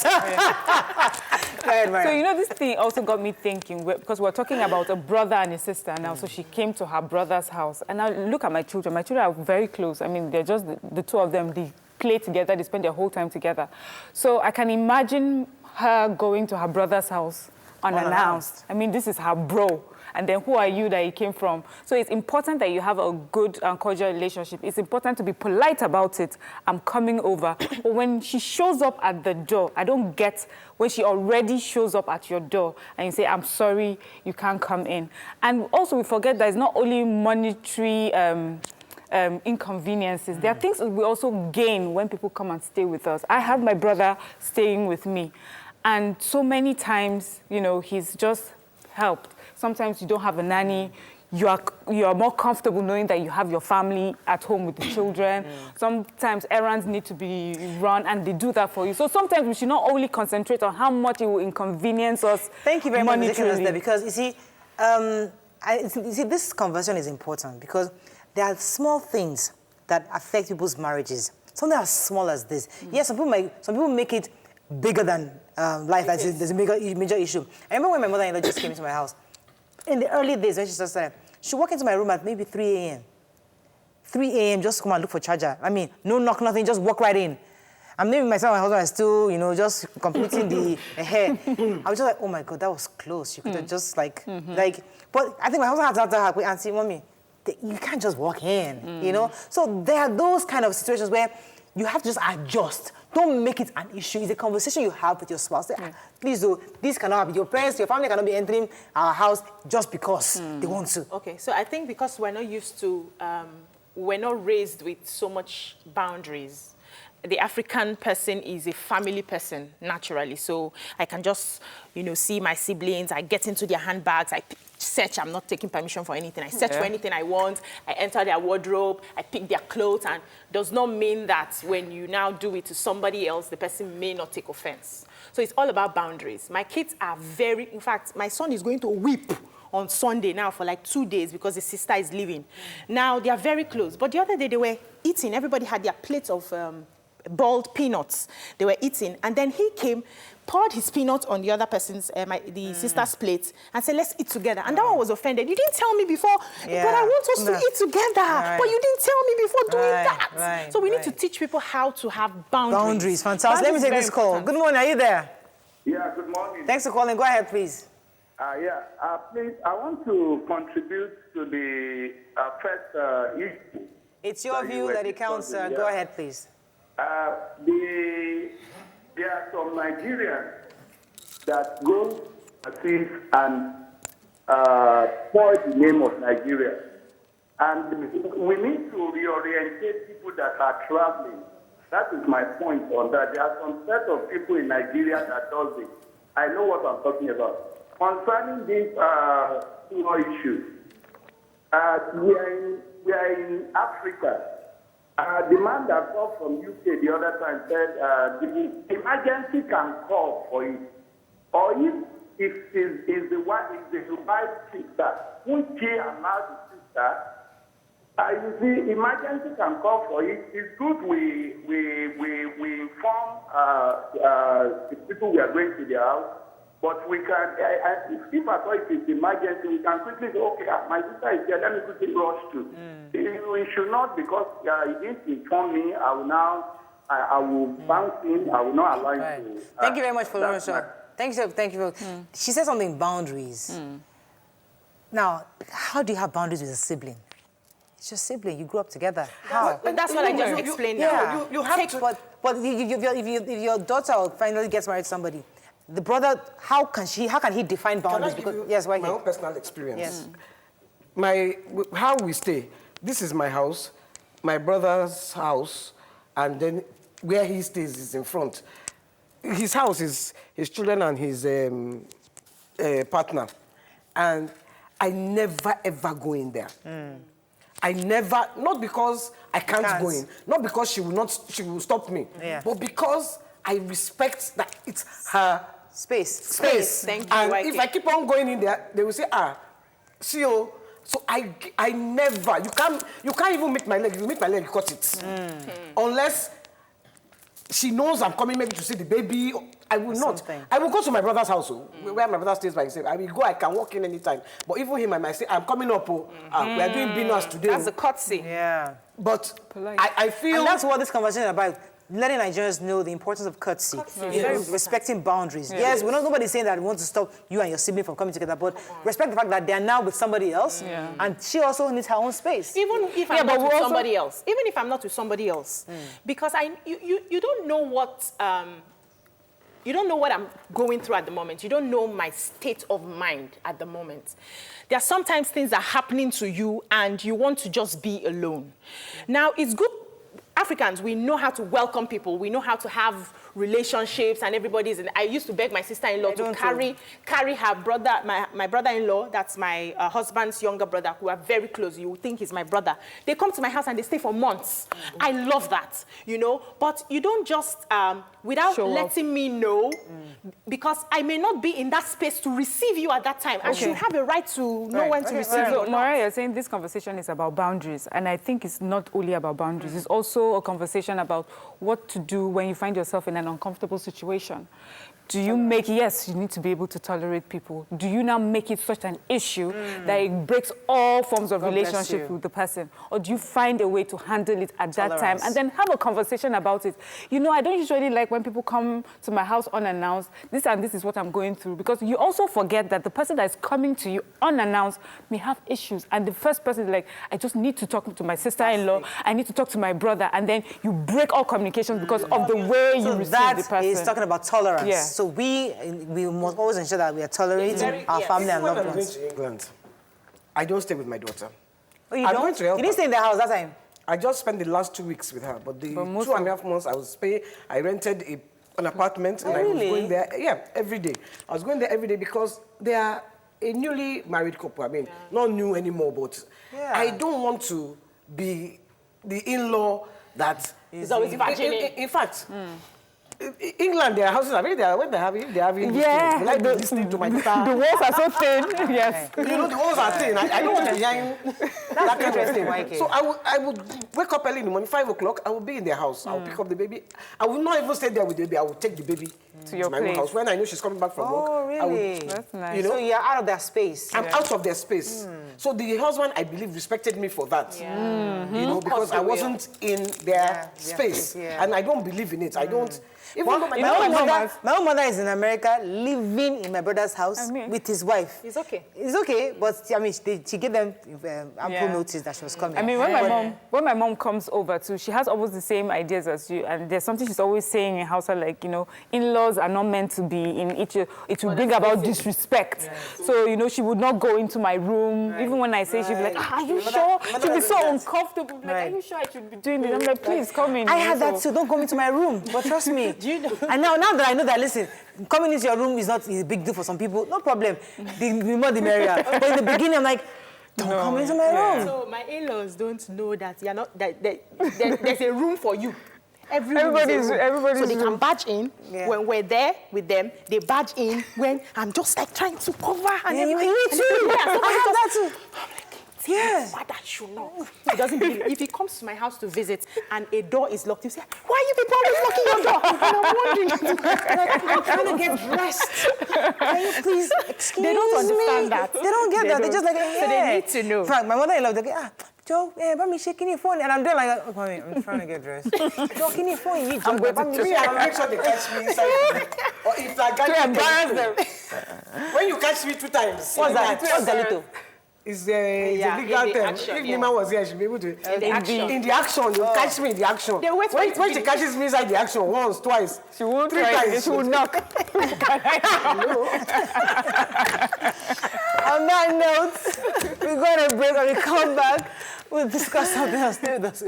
So, you know, this thing also got me thinking, because we're talking about a brother and a sister now. So she came to her brother's house. And now look at my children. My children are very close. I mean, they're just the two of them. They play together. They spend their whole time together. So I can imagine her going to her brother's house unannounced. I mean, this is her bro. And then who are you that he came from? So it's important that you have a good and cordial relationship. It's important to be polite about it. I'm coming over. But when she shows up at the door, I don't get when she already shows up at your door and you say, I'm sorry, you can't come in. And also we forget that it's not only monetary inconveniences. There are things that we also gain when people come and stay with us. I have my brother staying with me. And so many times, you know, he's just helped. Sometimes you don't have a nanny. You are more comfortable knowing that you have your family at home with the children. Sometimes errands need to be run, and they do that for you. So sometimes we should not only concentrate on how much it will inconvenience us. Thank you very much for taking us there, because you see, this conversation is important because there are small things that affect people's marriages. Something as small as this. Yes, some people make it bigger than life. There's a major issue. I remember when my mother-in-law just came to my house. In the early days, when she just started, she walked into my room at maybe 3 a.m. 3 a.m. just come and look for charger. I mean, no knock, nothing, just walk right in. I'm naming myself, my husband is still, you know, just completing the hair. I was just like, oh my God, that was close. She could have just like, but I think my husband had to tell her, Auntie, Mommy, you can't just walk in, you know? So there are those kind of situations where you have to just adjust. Don't make it an issue. It's a conversation you have with your spouse. Please do, this cannot happen. Your parents, your family cannot be entering our house just because they want to. Okay, so I think because we're not used to, we're not raised with so much boundaries. The African person is a family person, naturally. So I can just, you know, see my siblings, I get into their handbags, I search, I'm not taking permission for anything. I search for anything I want, I enter their wardrobe, I pick their clothes, and does not mean that when you now do it to somebody else, the person may not take offense. So it's all about boundaries. My kids are very, in fact, my son is going to weep on Sunday now for like 2 days because his sister is leaving. Now, they are very close. But the other day they were eating, everybody had their plates of boiled peanuts. They were eating, and then he came, poured his peanut on the other person's, the sister's plate, and said, let's eat together. And that one was offended. You didn't tell me before, but I want us to eat together. But you didn't tell me before doing that. So we need to teach people how to have boundaries. Boundaries, fantastic. Let me take this call. Good morning, are you there? Yeah, good morning. Thanks for calling. Go ahead, please. Please, I want to contribute to the first issue. It's your view that it counts, sir. Go ahead, please. There are some Nigerians that go overseas and spoil the name of Nigeria. And we need to reorientate people that are traveling. That is my point on that. There are some set of people in Nigeria that does it. I know what I'm talking about. Concerning this issue, we are in Africa. The man that called from UK the other time said the emergency can call for it. Or if the wife's sister, who she allowed the sister, you see, emergency can call for it. It's good we inform the people we are going to their house. But we can, if at all it is emergency, we can quickly say, okay, my sister is here, let me quickly rush to. We should not, because he didn't inform me, I will bounce in, I will not allow him to. Thank you very much for the show. Thank you. She said something, boundaries. Now, how do you have boundaries with a sibling? It's your sibling, you grew up together. How? That's what I just explained now. You have to. But if your daughter finally gets married to somebody, the brother, how can he define boundaries? Yes, my own personal experience. Yes. How we stay. This is my house, my brother's house, and then where he stays is in front. His house is his children and his partner, and I never ever go in there. I never, not because I can't go in, not because she will stop me, but because I respect that it's her space. Thank you. And if I keep on going in there, they will say, see you. So I never, you can't even meet my leg. If you meet my leg, you cut it. Unless she knows I'm coming maybe to see the baby. I will not. I will go to my brother's house, where my brother stays by himself. I will go, I can walk in anytime. But even him, I might say, I'm coming up. We are doing business today. That's a courtesy. Yeah. But I feel... And that's what this conversation is about. Letting Nigerians know the importance of courtesy. Respecting boundaries. Yes, nobody's saying that we want to stop you and your sibling from coming together, but respect the fact that they are now with somebody else, and she also needs her own space. Even if I'm not with somebody else. Even if I'm not with somebody else. Because you don't know what... you don't know what I'm going through at the moment. You don't know my state of mind at the moment. There are sometimes things that are happening to you and you want to just be alone. Now, it's good. Africans, we know how to welcome people. We know how to have relationships, and everybody's. I used to beg my sister-in-law to carry her brother, my brother-in-law. That's my husband's younger brother, who are very close. You would think he's my brother. They come to my house and they stay for months. I love that, you know. But you don't just without letting me know, because I may not be in that space to receive you at that time. I should have a right to know when to receive you. So, Mariah, you're saying this conversation is about boundaries, and I think it's not only about boundaries. It's also a conversation about what to do when you find yourself in an uncomfortable situation. Do you make, yes, you need to be able to tolerate people. Do you now make it such an issue that it breaks all forms of relationship with the person? Or do you find a way to handle it at that time and then have a conversation about it? You know, I don't usually like when people come to my house unannounced, this and this is what I'm going through, because you also forget that the person that is coming to you unannounced may have issues. And the first person is like, I just need to talk to my sister-in-law, I need to talk to my brother, and then you break all communications because of the way you receive the person. That is talking about tolerance. Yeah. So we must always ensure that we are tolerating our family and loved When I'm going ones. to England, I don't stay with my daughter. Oh, you I'm don't? going to help You didn't her. stay in the house that time? I just spent the last 2 weeks with her, but the 2.5 months I was paying, I rented an apartment and I was going there, every day. I was going there every day because they are a newly married couple. I mean, not new anymore, but I don't want to be the in-law that is always imagining. In fact, England, their houses are very there. When they're having Yeah, like listening to my guitar. The walls are so thin. Yes. You know, the walls are thin. I don't want to hear that kind of thing. So I would wake up early in the morning, 5 o'clock. I would be in their house. I would pick up the baby. I would not even stay there with the baby. I would take the baby to my own house. When I know she's coming back from work, really? I would, That's nice. you know, So you're out of their space. I'm out of their space. So the husband, I believe, respected me for that. You know, because I wasn't in their space. And I don't believe in it. I don't... Even though my own mother is in America, living in my brother's house with his wife. It's okay. It's okay, but I mean, she gave them ample notice that she was coming. I mean, when my mom comes over too, she has almost the same ideas as you, and there's something she's always saying in house, like, you know, in-laws are not meant to be in each. It will bring about disrespect. So, you know, she would not go into my room. Even when I say, she'd be like, are you sure? She'd be so uncomfortable. Like, are you sure I should be doing this? I'm like, please come in. I had that too. Don't come into my room. But trust me. Do you know? And now that I know that, listen, coming into your room is not a big deal for some people. No problem. The more the merrier. But in the beginning, I'm like, don't come into my room. So my in-laws don't know that you're not that there's a room for you. Everybody's so they can badge in when we're there with them. They badge in when I'm just like trying to cover and everything. You too. I have that too. Yes. Why that should know? He doesn't believe. If he comes to my house to visit and a door is locked, you say, why are you people always locking your door? And I'm wondering. I'm trying to get dressed. Can you please excuse me? They don't understand that. They don't get that. They're just like, hey. So they need to know. In fact, my mother-in-law, they're like, Joe, let me shaking your phone. And I'm there like, oh, mommy, I'm trying to get dressed. Joe, can your phone? You I'm going to make sure they catch me inside. Or if I catch to embarrass them. When you catch me 2 times. What's that? What's Delito? It's a legal term. If Nima was here, she'll be able to. In the action, you catch me in the action. When she catches me inside the action, once, twice, she won't 3 times. She will knock. On that note, we're going to break. When we come back, we'll discuss something else. Stay with us.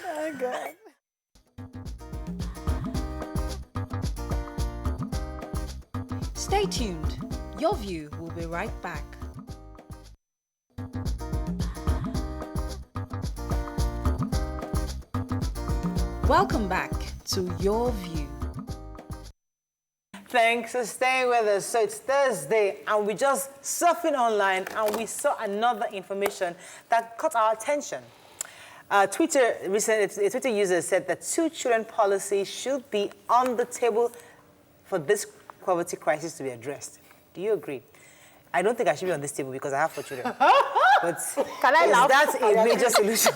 Oh, God. Stay tuned. Your View will be right back. Welcome back to Your View. Thanks for staying with us. So it's Thursday, and we just surfing online, and we saw another information that caught our attention. Twitter recently, a Twitter user said that 2-children policy should be on the table for this poverty crisis to be addressed. Do you agree? I don't think I should be on this table because I have 4 children. But can I laugh? Is that a major solution?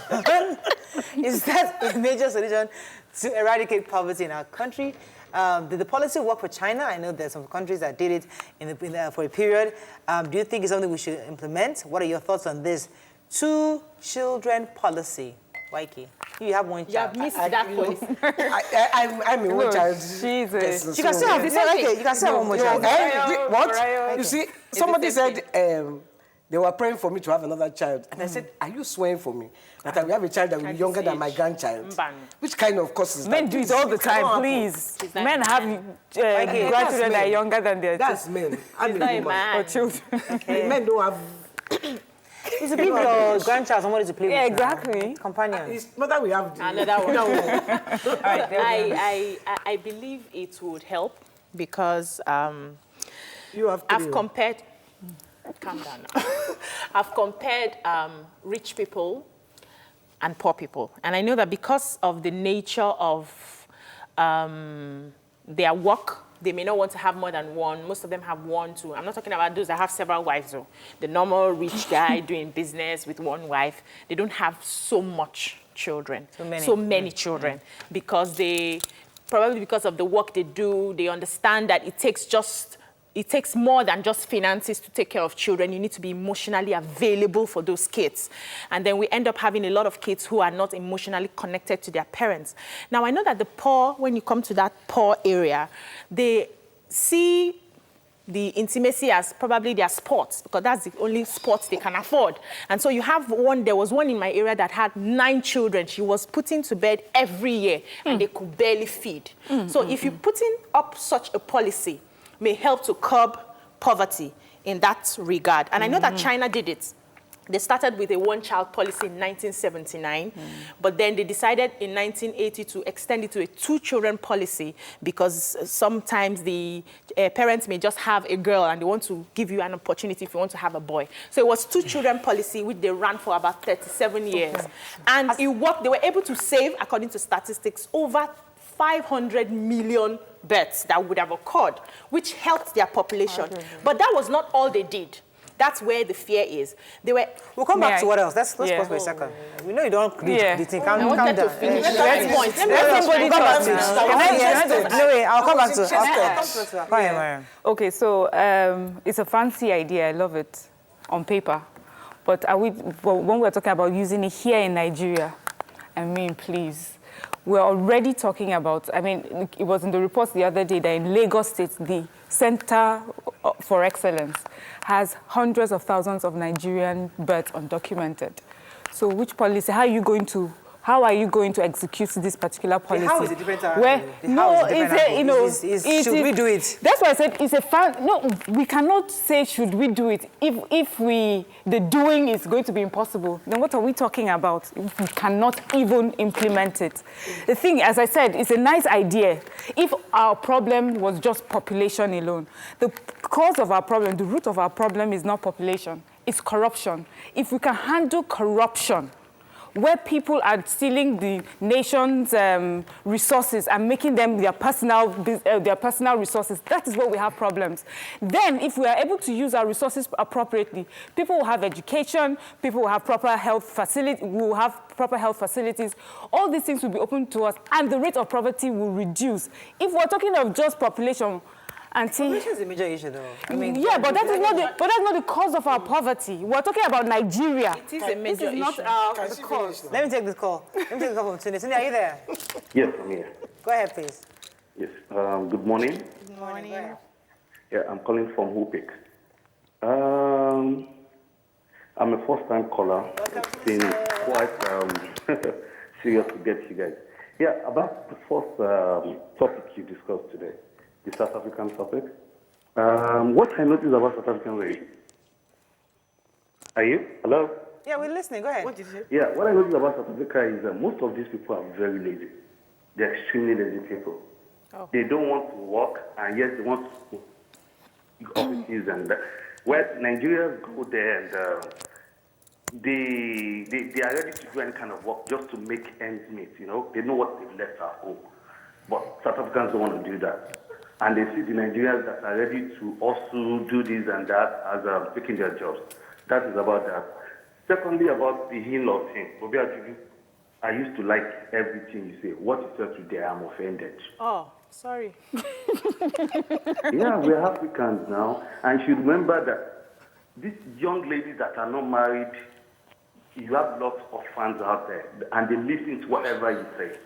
Is that a major solution to eradicate poverty in our country? Did the policy work for China? I know there's some countries that did it for a period. Do you think it's something we should implement? What are your thoughts on this 2-children policy? Waiki, you have 1 child. You have missed that policy. I'm a 1 child. Jesus. You can still have this. Okay, you can still have 1 more child. What? You see, somebody said they were praying for me to have another child. And I said, are you swearing for me that I will have a child that will be younger than my grandchild? Which kind of cause is that? Men do it all the time, please. Men have grandchildren that are younger than their That's men. I'm a woman. or children. Men don't have... It's a big grandchild, somebody to play with. Yeah, exactly. Companion. His mother will have another one. I believe it would help because you have I've compared... Calm down now. I've compared rich people and poor people. And I know that because of the nature of their work They may not want to have more than one. Most of them have one, two. I'm not talking about those that have several wives, though. The normal rich guy doing business with one wife, they don't have so much children, so many children, because probably because of the work they do, they understand that it takes more than just finances to take care of children. You need to be emotionally available for those kids. And then we end up having a lot of kids who are not emotionally connected to their parents. Now, I know that the poor, when you come to that poor area, they see the intimacy as probably their sports, because that's the only sports they can afford. And so you have there was one in my area that had 9 children. She was putting to bed every year, and they could barely feed. So if you're putting up such a policy, may help to curb poverty in that regard. And I know that China did it. They started with a one-child policy in 1979, but then they decided in 1980 to extend it to a 2-children policy, because sometimes the parents may just have a girl and they want to give you an opportunity if you want to have a boy. So it was 2-children policy, which they ran for about 37 years. And it worked. They were able to save, according to statistics, over 500 million births that would have occurred, which helped their population. But that was not all they did. That's where the fear is. We'll come back to what else. Let's pause for a second. We know you don't read the thing. I wanted to finish. Let somebody come back to I'll come back to Go ahead, Mariam. Okay, so it's a fancy idea. I love it on paper. But when we're talking about using it here in Nigeria, I mean, please. We're already talking about, I mean, it was in the reports the other day that in Lagos State, the Center for Excellence has hundreds of thousands of Nigerian births undocumented. So which policy, how are you going to execute this particular policy? How is it different? Should we do it? That's why I said no, we cannot say should we do it if the doing is going to be impossible. Then what are we talking about? If we cannot even implement it. The thing, as I said, it's a nice idea. If our problem was just population alone, the cause of our problem, the root of our problem is not population, it's corruption. If we can handle corruption, where people are stealing the nation's resources and making them their personal resources, that is where we have problems. Then, if we are able to use our resources appropriately, people will have education, people will have proper health facilities, all these things will be open to us, and the rate of poverty will reduce. If we're talking of just population, population is a major issue, though. I mean, yeah, but that's not the cause of our poverty. We're talking about Nigeria. It is a major issue. This is not the cause. Let me take this call. From Tuni. Tuni, are you there? Yes, I'm here. Go ahead, please. Yes. Good morning. Good morning. Yeah, I'm calling from Hoopik. I'm a first-time caller. It's been quite serious to get you guys. Yeah, about the first topic you discussed today. The South African topic. What I noticed about South African race. Are you? Hello? Yeah, we're listening. Go ahead. What did you say? Yeah, what I noticed about South Africa is that most of these people are very lazy. They're extremely lazy people. Oh. They don't want to work, and yet they want to offices and where Nigerians go there and they are ready to do any kind of work just to make ends meet. You know, they know what they've left at home, but South Africans don't want to do that. And they see the Nigerians that are ready to also do this and that as taking their jobs. That is about that. Secondly, about the in-law thing. I used to like everything you say. What you said today, I'm offended. Oh, sorry. Yeah, we're Africans now. And you should remember that these young ladies that are not married, you have lots of fans out there, and they listen to whatever you say.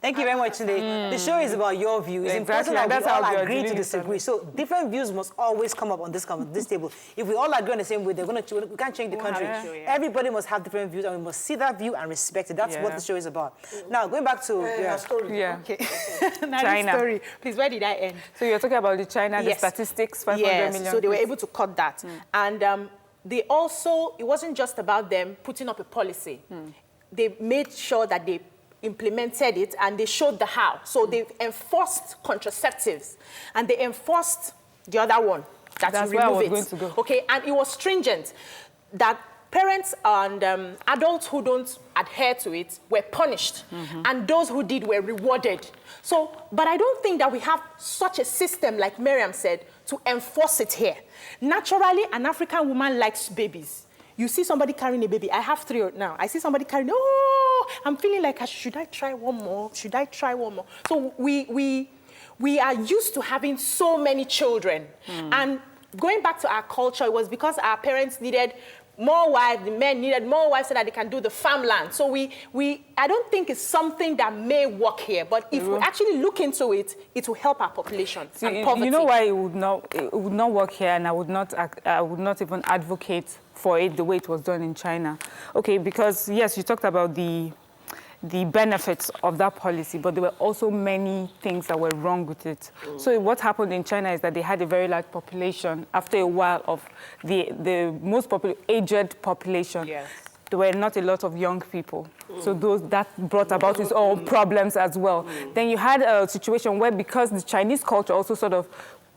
Thank you very much, Tunde. The show is about your views. It's important that we all agree to disagree. So different views must always come up on this table. If we all agree on the same way, we can't change the country. Everybody must have different views, and we must see that view and respect it. That's what the show is about. Now, going back to story. Yeah. Okay. China. Story. Please, where did I end? So you're talking about the China, the statistics, 500 million. So they were able to cut that. And they also, it wasn't just about them putting up a policy. They made sure that they implemented it, and they showed the how. So they enforced contraceptives, and they enforced the other one, that's you remove where I was it. going to go. Okay, and it was stringent that parents and adults who don't adhere to it were punished, and those who did were rewarded. So, but I don't think that we have such a system, like Miriam said, to enforce it here. Naturally, an African woman likes babies. You see somebody carrying a baby. I have 3 now. I see somebody carrying, oh, I'm feeling like, should I try one more? Should I try one more? So we are used to having so many children. And going back to our culture, it was because our parents needed more wives, the men needed more wives so that they can do the farmland. So I don't think it's something that may work here, but if we actually look into it, it will help our population and poverty. You know why it would not work here, and I would not even advocate for it the way it was done in China. Okay, because yes, you talked about the benefits of that policy, but there were also many things that were wrong with it. So what happened in China is that they had a very large population. After a while of the most aged population, there were not a lot of young people. So that brought about its own problems as well. Then you had a situation where, because the Chinese culture also sort of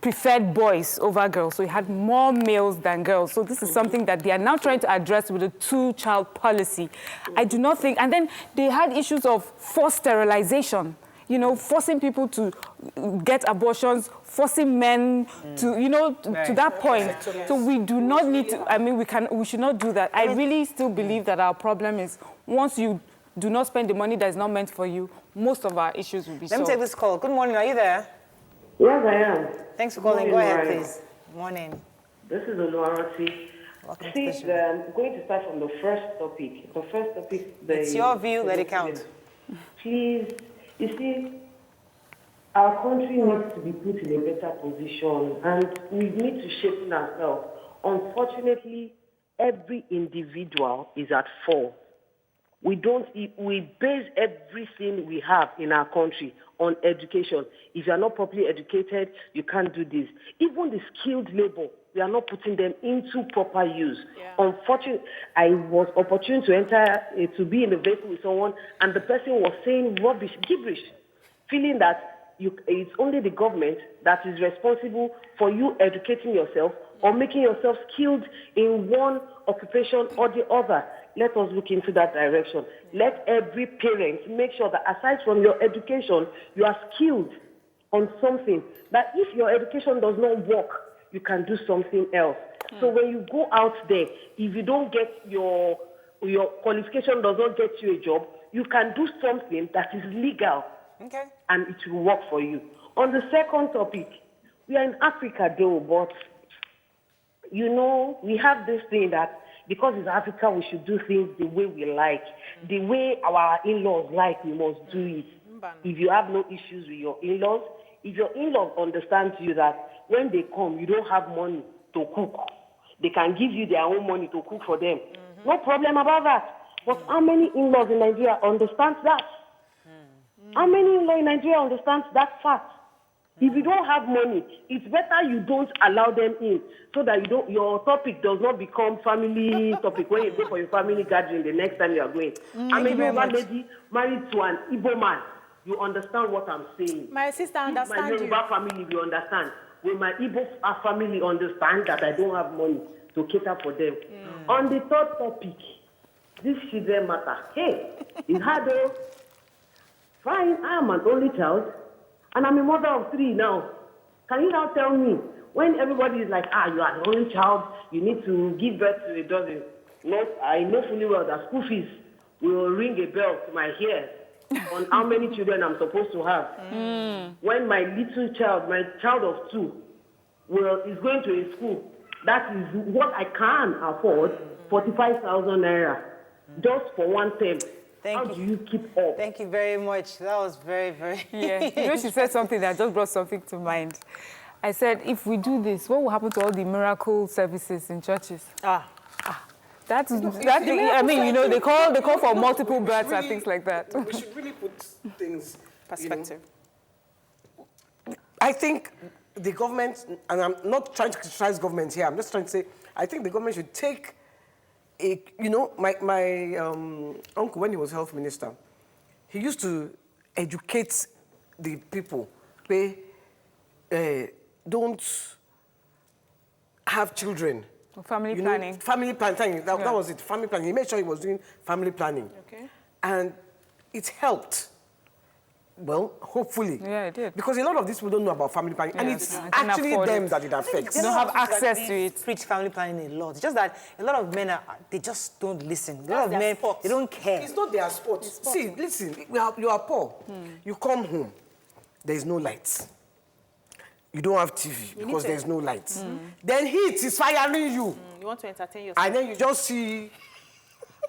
preferred boys over girls, so you had more males than girls. So this is something that they are now trying to address with a 2-child policy. I do not think, and then they had issues of forced sterilization, you know, forcing people to get abortions, forcing men to, you know, to that point. So we do not need to, I mean, we should not do that. I really still believe that our problem is, once you do not spend the money that is not meant for you, most of our issues will be solved. Let me take this call. Good morning, are you there? Yes, I am. Thanks for calling. Go ahead, please. Good morning. This is Oluwarati. See, I'm going to start from the first topic. The first topic... It's your view, let it count. Please, you see, our country needs to be put in a better position, and we need to shape ourselves. Unfortunately, every individual is at fault. We base everything we have in our country on education. If you are not properly educated, you can't do this. Even the skilled labor, we are not putting them into proper use. Unfortunately, I was opportune to be in the vehicle with someone, and the person was saying rubbish, gibberish, feeling that it's only the government that is responsible for you educating yourself or making yourself skilled in one occupation or the other. Let us look into that direction. Let every parent make sure that aside from your education, you are skilled on something. That if your education does not work, you can do something else. So when you go out there, if you don't get your qualification does not get you a job, you can do something that is legal. Okay. And it will work for you. On the second topic, we are in Africa though, but you know, we have this thing that because it's Africa, we should do things the way we like. The way our in-laws like, we must do it. If you have no issues with your in-laws, if your in-laws understand you that when they come, you don't have money to cook, they can give you their own money to cook for them. No problem about that. But how many in-laws in Nigeria understand that? How many in-laws in Nigeria understand that fact? If you don't have money, it's better you don't allow them in so that your topic does not become family topic when you go for your family gathering the next time you are going. I'm a Yoruba lady married to an Igbo man. You understand what I'm saying. My sister understands my Yoruba family, you understand. When my Igbo family understands that I don't have money to cater for them. On the third topic, this children matter. Hey, it's hard though. Fine, I am an only child. And I'm a mother of 3 now. Can you now tell me, when everybody is like, you are the only child, you need to give birth to a dozen. No, I know fully well that school fees will ring a bell to my ears on how many children I'm supposed to have. When my little child, my child of 2, is going to a school, that is what I can afford, 45,000 naira, just for one term. How do you keep up? Thank you very much. That was very, very... Yeah, you know, she said something that just brought something to mind. I said, if we do this, what will happen to all the miracle services in churches? That's I mean, you know, they call for multiple births and things like that. We should really put things... Perspective. I think the government, and I'm not trying to criticize government here, I'm just trying to say, I think the government should take you know, my uncle, when he was health minister, he used to educate the people. They don't have children Family planning. Family planning. That was it. Family planning. He made sure he was doing family planning. Okay. And it helped. Well, hopefully. Yeah, it did. Because a lot of these people don't know about family planning. And it's actually them that it affects. They don't have access to it. Preach family planning a lot. It's just that a lot of men, they just don't listen. A lot of men, they don't care. It's not their sport. See, listen, you are poor. You come home, there is no lights. You don't have TV because there's no lights. Then heat is firing you. You want to entertain yourself. And then you just see...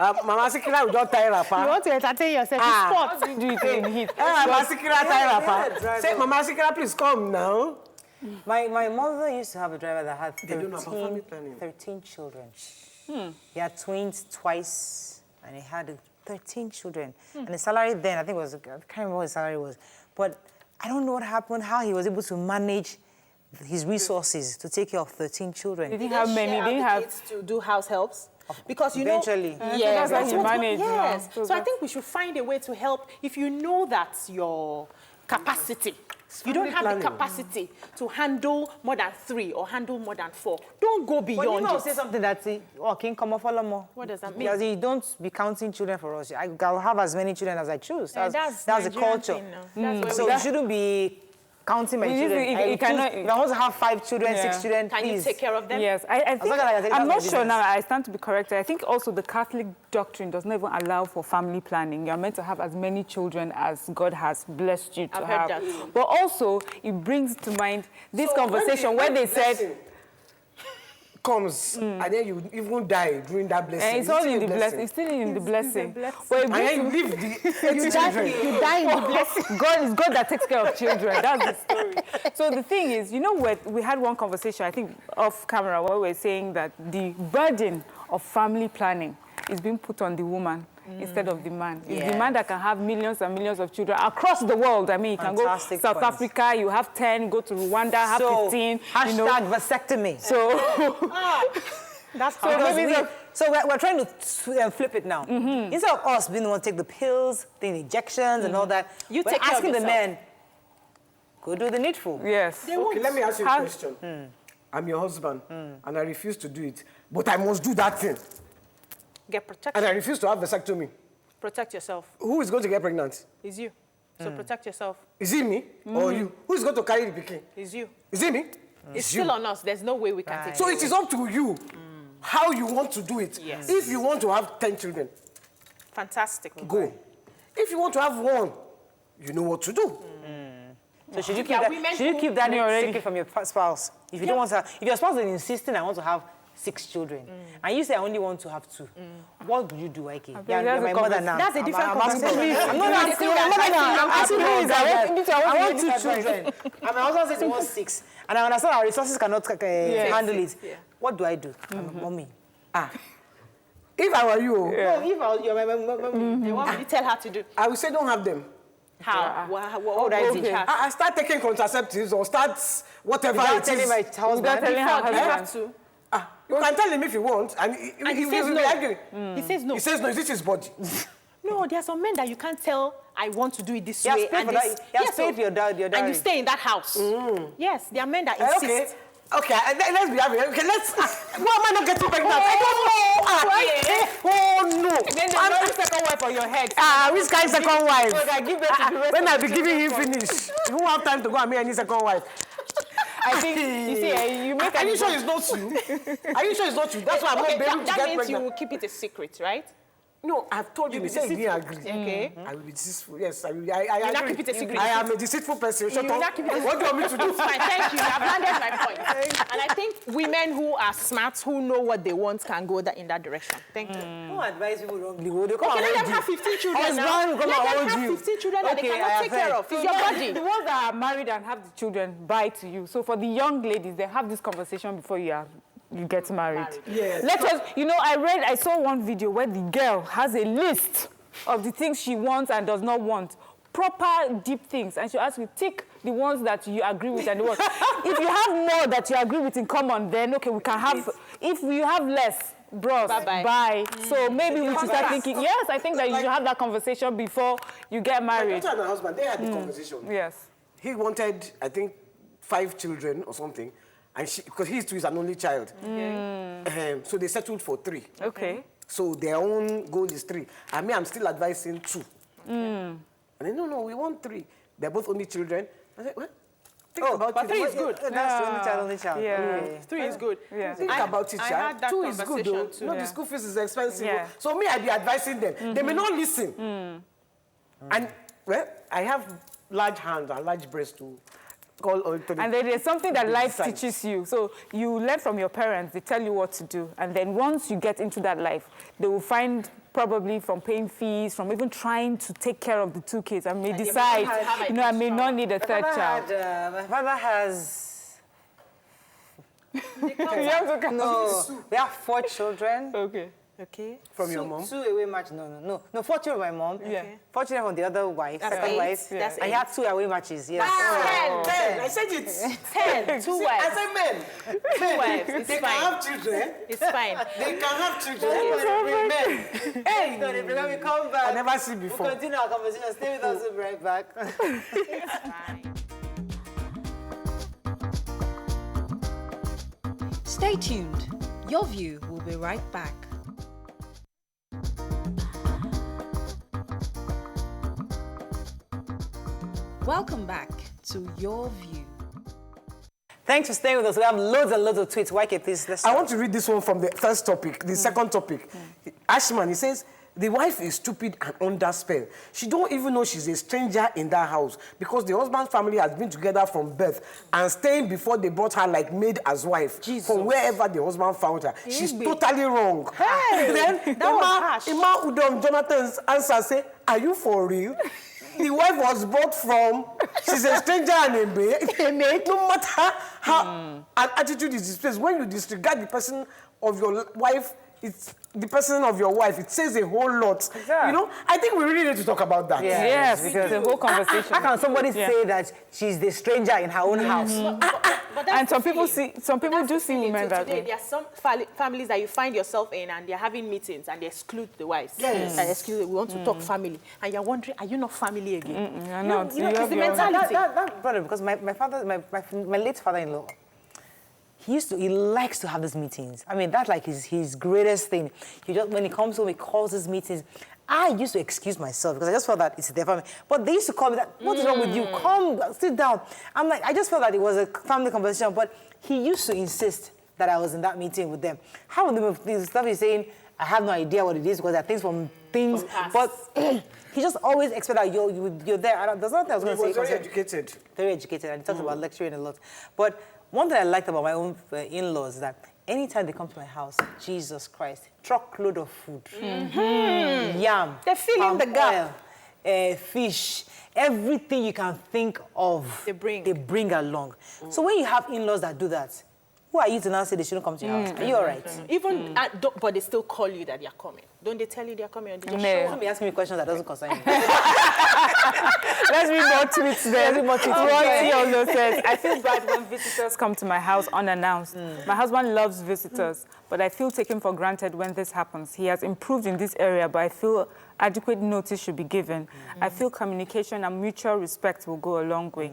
Mama Sikira will just tie wrapper. You want to entertain yourself. How do you do it in heat? Mama Sikira tie wrapper. Say, Mama Sikira, please come now. My mother used to have a driver that had They don't know about family planning. 13 children. He had twins twice, and he had 13 children. And the salary then, I think was, I can't remember what his salary was, but I don't know what happened, how he was able to manage his resources to take care of 13 children. Did he have many? Did he have kids to do house helps? Because you eventually. know, yes, that's how he managed. Yes. So So I think we should find a way to help. If you know that your capacity, you don't have the capacity to handle more than 3 or handle more than 4, don't go beyond But you know, it. say something that can come off follow more. What does that mean? Because you don't be counting children for us. I'll have as many children as I choose. That's the Nigerian culture. thing now. That's So where you shouldn't be counting my children. If I want to have 5 children, 6 children, Can you please. take care of them? Yes, I think, long as I take I'm care not of sure business. now, I stand to be corrected. I think also the Catholic doctrine does not even allow for family planning. You're meant to have as many children as God has blessed you to I've have. heard that. But also, it brings to mind this conversation when they said, comes and then you even die during that blessing. it's all in the blessing. It's still in the blessing. But And then you leave the you children. die in the blessing. God is God that takes care of children. That's the story. So the thing is, you know what? We had one conversation, I think, off camera, where we were saying that the burden of family planning is being put on the woman instead of the man. It's the man that can have millions and millions of children across the world. I mean, you can go to South Africa, you have 10, go to Rwanda, have 15. Hashtag vasectomy. So, that's how So we're trying to flip it now. Instead of us being the one to take the pills, the injections, and all that, You we're take care of asking the yourself. men, go do the needful. yes. Okay, let me ask you a question. I'm your husband, and I refuse to do it, but I must do that thing. Get protection. And I refuse to have vasectomy. Protect yourself. Who is going to get pregnant? It's you. So protect yourself. Is it me or you? Who is going to carry the pikin? It's you. Is it me? It's still on us. There's no way we can take So it. it is up to you how you want to do it. Yes. If you want to have 10 children, Fantastic. go. If you want to have 1, you know what to do. So should you keep Yeah, that? women Should you who keep that already- secret from your spouse? If you don't want to, if your spouse is insisting, I want to have 6 children, and you say I only want to have 2, what would you do, Ike? You're my mother now. That's a different I'm asking conversation. you. I'm not asking you. I'm not now. I'm asking you. I want 2 children, and my husband says he wants 6, and I understand our resources cannot handle it. Yeah. What do I do, mommy? If I were you, No, if you're my What will you tell her to do? I would say don't have them. How? What would I teach her? I start taking contraceptives or start whatever Without it telling is. my husband. Without telling her You husband. have to. You can tell him if you want, and he says will no. be angry. He says no. He says no, it's his body. No, there are some men that you can't tell, I want to do it this He has way. paid for that. He has paid for your dowry. And you stay in that house. Yes, there are men that Okay. insist. Okay, let's be happy. Okay, let's. Why am I not getting pregnant? I don't know. Oh no! Then there's no second wife on your head. Which kind of second wife? So I give birth to the rest When of I the be giving him finish, you won't have time to go and meet any second wife. I think, you see, you make Are you sure it's not you? Are you sure it's not you? That's why I'm not able to that get means pregnant. you will keep it a secret, right? No, I've told you. He said he didn't agree. Okay. I will be deceitful. Yes, I will. You I not agree. keep it a secret. I am a deceitful person. Shut You will up. not keep it a What do you want me to do? Fine, thank you. I've landed my point. And I think women who are smart, who know what they want, can go in that direction. Thank you. Don't advise people wrongly. They Okay, let them have 15 children now. Husband, come Let and them hold have you. 15 children that they Okay, I cannot have take care heard. of. It's your body. The ones that are married and have the children buy to you. So for the young ladies, they have this conversation before you get married. Yes. Let us, I saw one video where the girl has a list of the things she wants and does not want. Proper deep things. And she asks you, tick the ones that you agree with and the ones. If you have more that you agree with in common, then okay, we can have, if you have less, bros, Bye-bye. bye. So maybe we should start thinking, yes, I think that you should have that conversation before you get My married. daughter and her husband, they had the conversation. Yes. He wanted, I think, 5 children or something, and because he too is an only child. So they settled for 3. Okay. So their own goal is 3. And me, I'm still advising 2. And they, no, we want 3. They're both only children. I said, what? Think about but it. 3 is good. That's the only child. Yeah. Okay. 3 is good. Yeah. Think about it, I child. had that 2 is good, though. conversation too. No, the school fees is expensive. Yeah. So me, I be advising them. They may not listen. And, well, I have large hands and large breasts to call authority. And then there's something that life decide. teaches you. So you learn from your parents, they tell you what to do. And then once you get into that life, they will find probably from paying fees, from even trying to take care of the 2 kids, and may decide, I may not need a third child. My father has... No, we have 4 children. Okay. Okay. From your mom? 2 away matches. No, 4 children from my mom. Yeah. 4 children from the other wife, second 8. wife. That's And he had 2 away matches. Yes. 10. I said it. 10. 2 I wives. said men. 2 wives. It's They fine. can have children. It's fine. They can have children. Men. Hey, when we come back, I never see we'll before. continue our conversation. Stay with us. We'll be right back. Stay tuned. Your View will be right back. Welcome back to Your View. Thanks for staying with us. We have loads and loads of tweets. YK, please, let's I start. want to read this one from the first topic, the second topic. Ashman, he says, the wife is stupid and under spell. She don't even know she's a stranger in that house because the husband's family has been together from birth and staying before they brought her like maid as wife from wherever the husband found her. She's totally wrong. Hey, Then that was harsh. Ima Udom Jonathan's answer say, are you for real? The wife was brought from, she's a stranger and a maid. No matter how an attitude is displayed, when you disregard the person of your wife, it's the person of your wife. It says a whole lot. Exactly. You know, I think we really need to talk about that. Yes, because the whole conversation. How can somebody say that she's the stranger in her own house? But that's And the some people feeling. do see women that Today, way. there are some families that you find yourself in and they're having meetings and they exclude the wives. Yes. They exclude, we want to talk family. And you're wondering, are you not family again? You're not. You know, You it's have the your own- mentality. That brother, because my late father-in-law, he likes to have these meetings. I mean, that's like his greatest thing. When he comes home, he calls his meetings. I used to excuse myself because I just felt that it's their family. But they used to call me that, what is wrong with you? Come, sit down. I'm like, I just felt that it was a family conversation, but he used to insist that I was in that meeting with them. How the stuff he's saying, I have no idea what it is because there are things from things, but he just always expected that you're there. There's nothing I was going to say. He was very educated. Very educated, and he talks about lecturing a lot. But one thing I liked about my own in-laws is that anytime they come to my house, Jesus Christ, truckload of food, yam, They're filling the gap. oil, fish, everything you can think of, They bring along. So when you have in-laws that do that, who are you to now say they shouldn't come to your house? Are you all right? Even, but they still call you that they're coming. Don't they tell you they're coming? Or they just No. show Don't up? be asking me questions that doesn't concern you. Let's read more tweets then. Let's read more tweets. Roy also says, I feel bad when visitors come to my house unannounced. My husband loves visitors, but I feel taken for granted when this happens. He has improved in this area, but I feel adequate notice should be given. I feel communication and mutual respect will go a long way.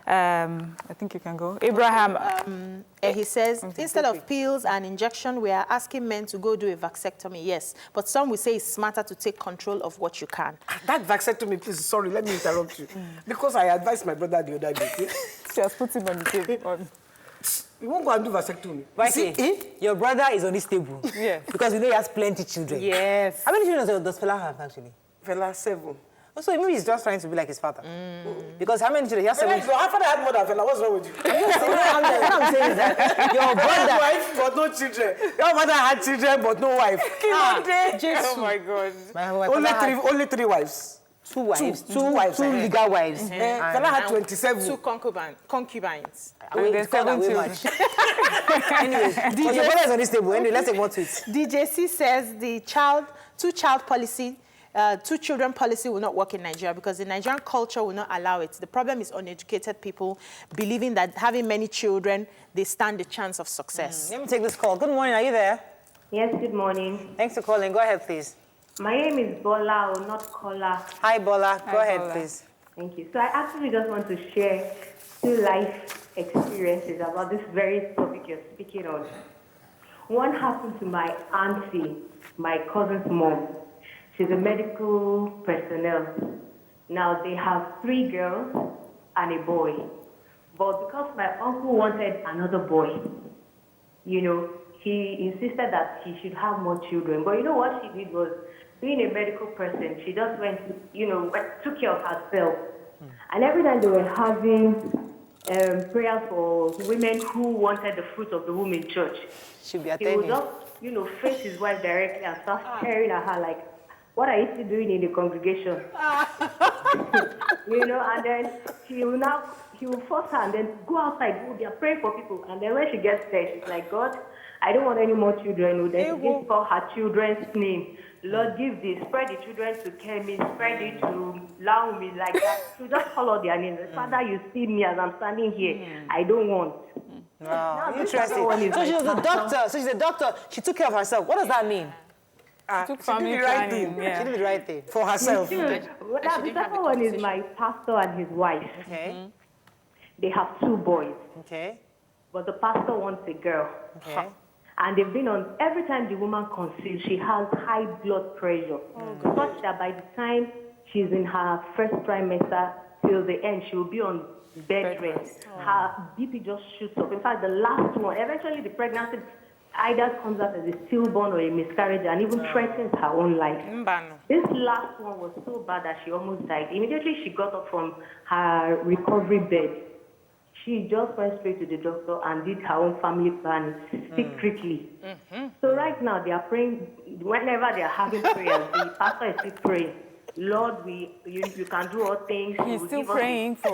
I think you can go. Abraham. He says, instead of pills and injection, we are asking men to go do a vasectomy, yes. But some will say it's smarter to take control of what you can. That vasectomy, please, sorry, let me interrupt you. Because I advised my brother the other day. She has put him on the table. You won't go and do vasectomy. YK, your brother is on this table. Yes. Because you know he has plenty of children. Yes. How many children does Fela have, actually? Fela 7. Also, maybe he's just trying to be like his father. Because how many children? He has 7 children. Your father had more than Fela. What's wrong with you? What I'm saying is that your One brother... wife, but no children. Your mother had children, but no wife. Oh my God. My father had Only three wives. 2 wives, Two wives, two legal wives. Fela had 27. 2 concubines. It's called that way much. Anyways, your brother is on this table. Anyway, let's take more tweets. DJC says the two children policy will not work in Nigeria because the Nigerian culture will not allow it. The problem is uneducated people believing that having many children, they stand a chance of success. Let me take this call. Good morning. Are you there? Yes, good morning. Thanks for calling. Go ahead, please. My name is Bola, or not Kola. Hi, Bola. Go ahead, Bola. please. Thank you. So I actually just want to share 2 life experiences about this very topic you're speaking on. One happened to my auntie, my cousin's mom. She's a medical personnel. Now they have 3 girls and a boy. But because my uncle wanted another boy, you know, he insisted that he should have more children. But you know what she did was, being a medical person, she just went, you know, took care of herself. And every time they were having prayers for women who wanted the fruit of the womb in church, he would just, you know, face his wife directly and start staring at her like, what are you still doing in the congregation? You know, and then he will force her and then go outside, go there, pray for people. And then when she gets there, she's like, God, I don't want any more children. Then she gives for her children's name. Lord, give this, spread the children to Kemi, spread it to Laumi, like that. So just follow their names. Father, you see me as I'm standing here. I don't want. Wow, interesting. So she was a doctor. So she's a doctor. She took care of herself. What does that mean? She did the right thing. Yeah. She did the right thing for herself. The second one is my pastor and his wife. Okay. They have 2 boys. Okay. But the pastor wants a girl. Okay. And they've been on, every time the woman conceives, she has high blood pressure. Such that by the time she's in her first trimester, till the end, she will be on bed rest. Her BP just shoots up. In fact, the last one, eventually the pregnancy either comes out as a stillborn or a miscarriage and even threatens her own life. This last one was so bad that she almost died. Immediately she got up from her recovery bed, she just went straight to the doctor and did her own family planning secretly. So right now they are praying, whenever they are having prayers, the pastor is still praying. Lord, you can do all things. He's still praying for...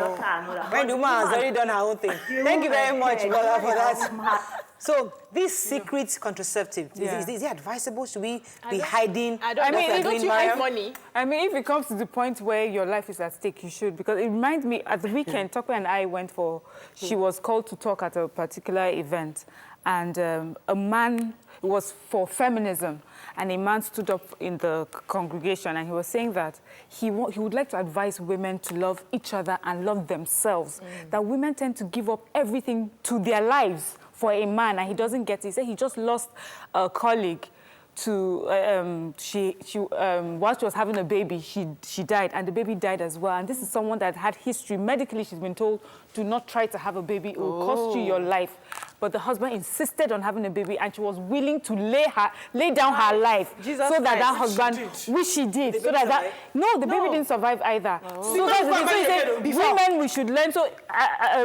When the woman has already done her own thing. Thank you very much, Bola, for that. So this secret contraceptive, is it advisable? Should we be hiding? I mean, don't you hide money? I mean, if it comes to the point where your life is at stake, you should. Because it reminds me, at the weekend, Tokwe and I went for... She was called to talk at a particular event. And a man, it was for feminism, and a man stood up in the congregation and he was saying that he would like to advise women to love each other and love themselves. That women tend to give up everything to their lives for a man, and he doesn't get it. He said he just lost a colleague to, while she was having a baby, she died, and the baby died as well. And this is someone that had history. Medically, she's been told, do not try to have a baby. It will cost you your life. But the husband insisted on having a baby, and she was willing to lay down her life so that that husband, which she did, so that the baby didn't survive either. So that's the thing. So he said, women, we should learn. So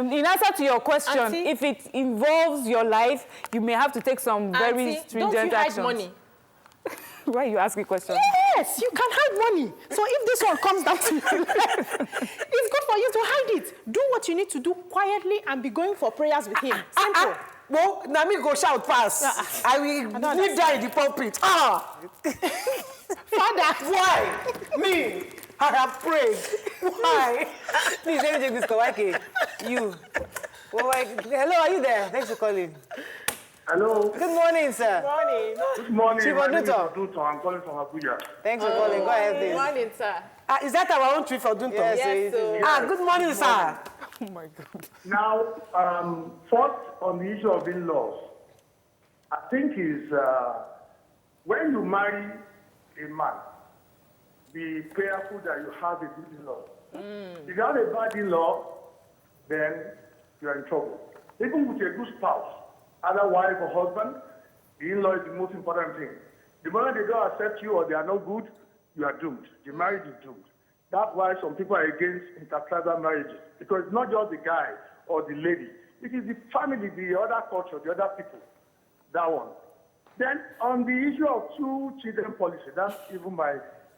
in answer to your question, Auntie, if it involves your life, you may have to take some very stringent actions. Don't you hide money? Why are you asking questions? Yes, you can hide money. So if this one comes down to your life, it's good for you to hide it. Do what you need to do quietly and be going for prayers with him. Simple. Well, now me go shout pass. I will die in the pulpit. Father. Why? Me? I have prayed. Why? Please, let me take this Kawaki. You. Hello, are you there? Thanks for calling. Hello. Good morning, sir. Good morning. Good morning. Chief My name is Oduto. Oduto. I'm calling from Abuja. Thanks for calling. Go ahead, please. Good morning, sir. Is that our own trip for Dunto? Yes, sir. Good morning, sir. Oh, my God. Now, first on the issue of in-laws, I think is when you marry a man, be careful that you have a good in-law. If you have a bad in-law, then you are in trouble. Even with a good spouse, either wife or husband, the in-law is the most important thing. The moment they don't accept you or they are not good, you are doomed. The marriage is doomed. That's why some people are against intertribal marriages, because it's not just the guy or the lady. It is the family, the other culture, the other people. That one. Then on the issue of 2 children policy, that's even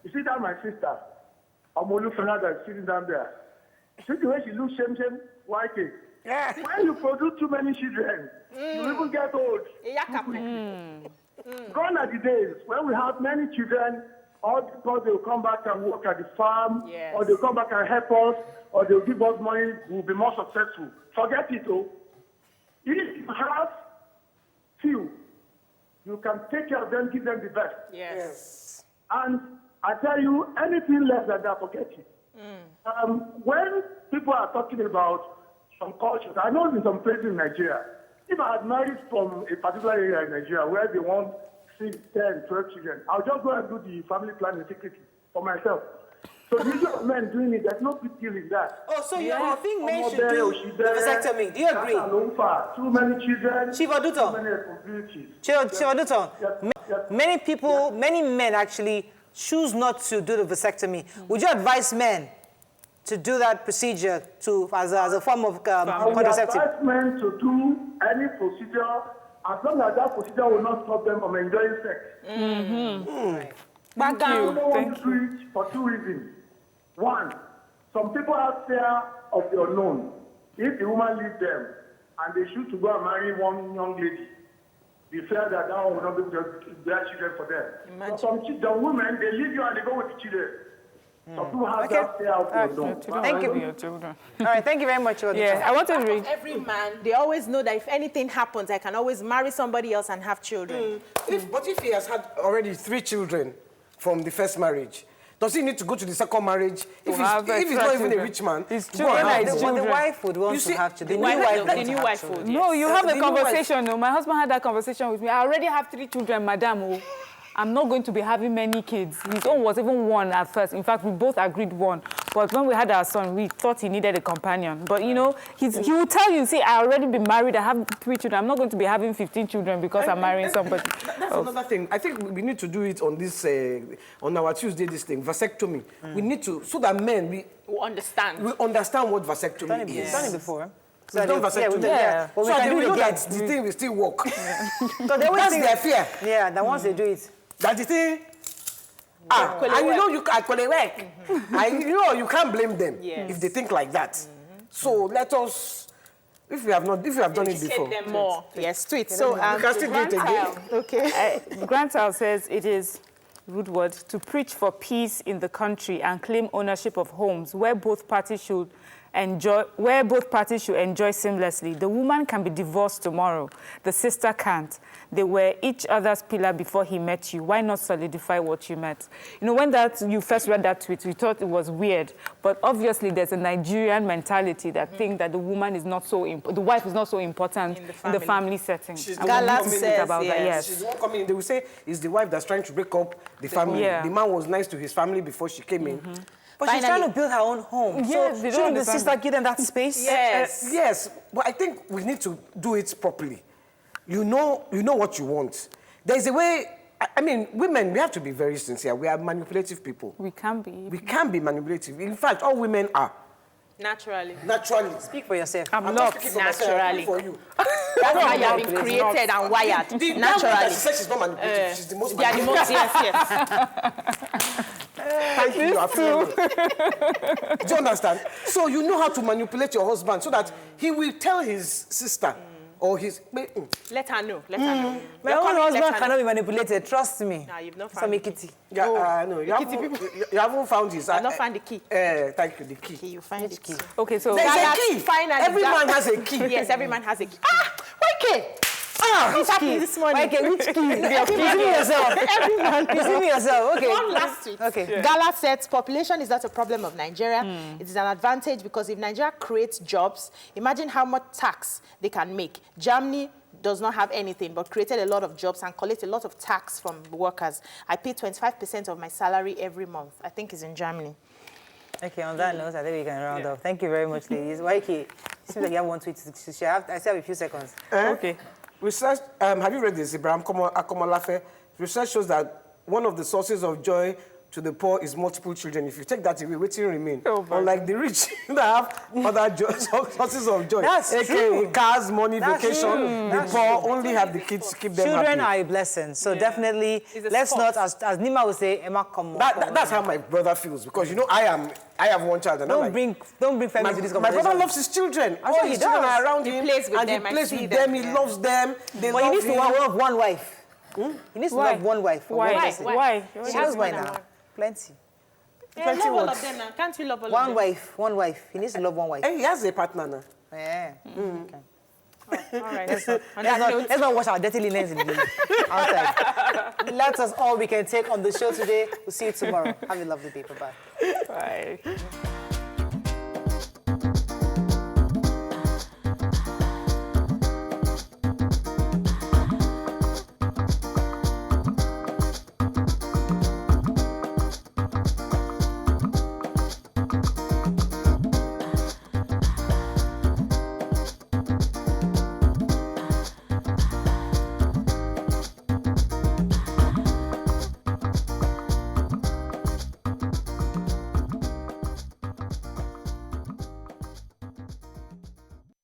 you see that my sister, Amolu Fernanda, is sitting down there. See the way she looks shame, white. When you produce too many children, you even get old. Gone are the days when we have many children, all because they will come back and work at the farm, or they'll come back and help us, or they'll give us money, we'll be more successful. Forget it, oh. If you have few, you can take care of them, give them the best. Yes. And I tell you, anything less than that, forget it. When people are talking about some cultures. I know in some places in Nigeria, if I had married from a particular area in Nigeria where they want 6, 10, 12 children, I'll just go and do the family planning secretly for myself. So the issue of men doing it, there's no big deal in that. Oh, so you think men should do the vasectomy? Do you agree? Too many children, Chief Oduto. too many responsibilities. Chief Oduto, many people, many men actually choose not to do the vasectomy. Would you advise men to do that procedure as a form of contraceptive? I would advise men to do any procedure as long as that procedure will not stop them from enjoying sex. Thank you. I don't want to do it for 2 reasons. One, some people have fear of the unknown. If the woman leaves them and they choose to go and marry one young lady, they fear that that one will not be able to bear children for them. So some women, they leave you and they go with the children. Some people have that fear of the unknown. Thank you. All right, thank you very much. Yeah, I want to read. Every man, they always know that if anything happens, I can always marry somebody else and have children. But if he has had already 3 children from the first marriage, does he need to go to the second marriage? If he's not even a rich man, the wife would want to have children. The new wife would. No, you have a conversation. No, my husband had that conversation with me. I already have 3 children, madam. I'm not going to be having many kids. His own was even 1 at first. In fact, we both agreed 1. But when we had our son, we thought he needed a companion. But, you know, he will tell you, see, I already been married. I have 3 children. I'm not going to be having 15 children because I'm marrying somebody. That's another thing. I think we need to do it on this, on our Tuesday, this thing, vasectomy. We need to, so that men, we understand what vasectomy is. We've done it before. We've done vasectomy. Yeah. Well, so they know that the thing will still work. So they that's their fear. Yeah, that once they do it. That the thing, and you know you can work. And you know you can't blame them if they think like that. So let us, if we have done it before. Them more. Yes, tweet. So you can still do it again. Okay. Grantal says it is rude word to preach for peace in the country and claim ownership of homes where both parties should enjoy seamlessly. The woman can be divorced tomorrow. The sister can't. They were each other's pillar before he met you. Why not solidify what you met? You know, when you first read that tweet, we thought it was weird. But obviously, there's a Nigerian mentality that think that the woman is not so the wife is not so important in the family setting. Galas says about that. Yes. She's not coming in. They will say it's the wife that's trying to break up the family. Yeah. The man was nice to his family before she came in. But she's trying to build her own home. Yes, so shouldn't the sister give them that space? Yes. Yes. But I think we need to do it properly. You know what you want. There's a way. I mean, women, we have to be very sincere. We are manipulative people. We can be. We can be manipulative. In fact, all women are. Naturally. Speak for yourself. I'm not. Naturally. For you. That's how you have been created and wired. Naturally. She said she's not manipulative. She's the most They are the most, yes. Thank you. Do you understand? So you know how to manipulate your husband so that he will tell his sister or his... Let her know. Let her know. My own husband cannot be manipulated. Trust me. No, you've not found the key. Yeah, no, you haven't found his... I've not found the key. Thank you, the key. Okay, you find the key. Okay, so... There's a key. Finally, every man has a key. Yes, every man has a key. Why key? What's happening this morning? Okay, which key? You see yourself. Everyone. You see yourself. Okay. One last tweet. Okay. Yeah. Gala says population is not a problem of Nigeria. It is an advantage because if Nigeria creates jobs, imagine how much tax they can make. Germany does not have anything but created a lot of jobs and collect a lot of tax from workers. I pay 25% of my salary every month. I think it's in Germany. Okay, on that note, I think we can round off. Thank you very much, ladies. Waike, it seems like you have one tweet to share. I still have a few seconds. Okay. Research, have you read this, Ibrahim Akomolafe? Research shows that one of the sources of joy to the poor is multiple children. If you take that away, waiting remain. Unlike the rich that have other sources of joy. That's true. Cars, money, vacation. The poor only have the kids to keep them happy. Children are a blessing. So definitely, let's not, as Nima would say, Emma, come on. That's how my brother feels. Because, you know, I have one child. And don't bring family to this conversation. My brother loves his children. All his children are around him. He plays with them. He plays with them. He loves them. They love him. He needs to have one wife. He needs to have one wife. Why? He has one now. Plenty. Love all of them now. Can't you love all of them? One wife. He needs to love one wife. Hey, he has a partner now. Yeah. Okay. All right. Let's not wash our dirty linens in the outside. That's all we can take on the show today. We'll see you tomorrow. Have a lovely day. Bye-bye. Bye.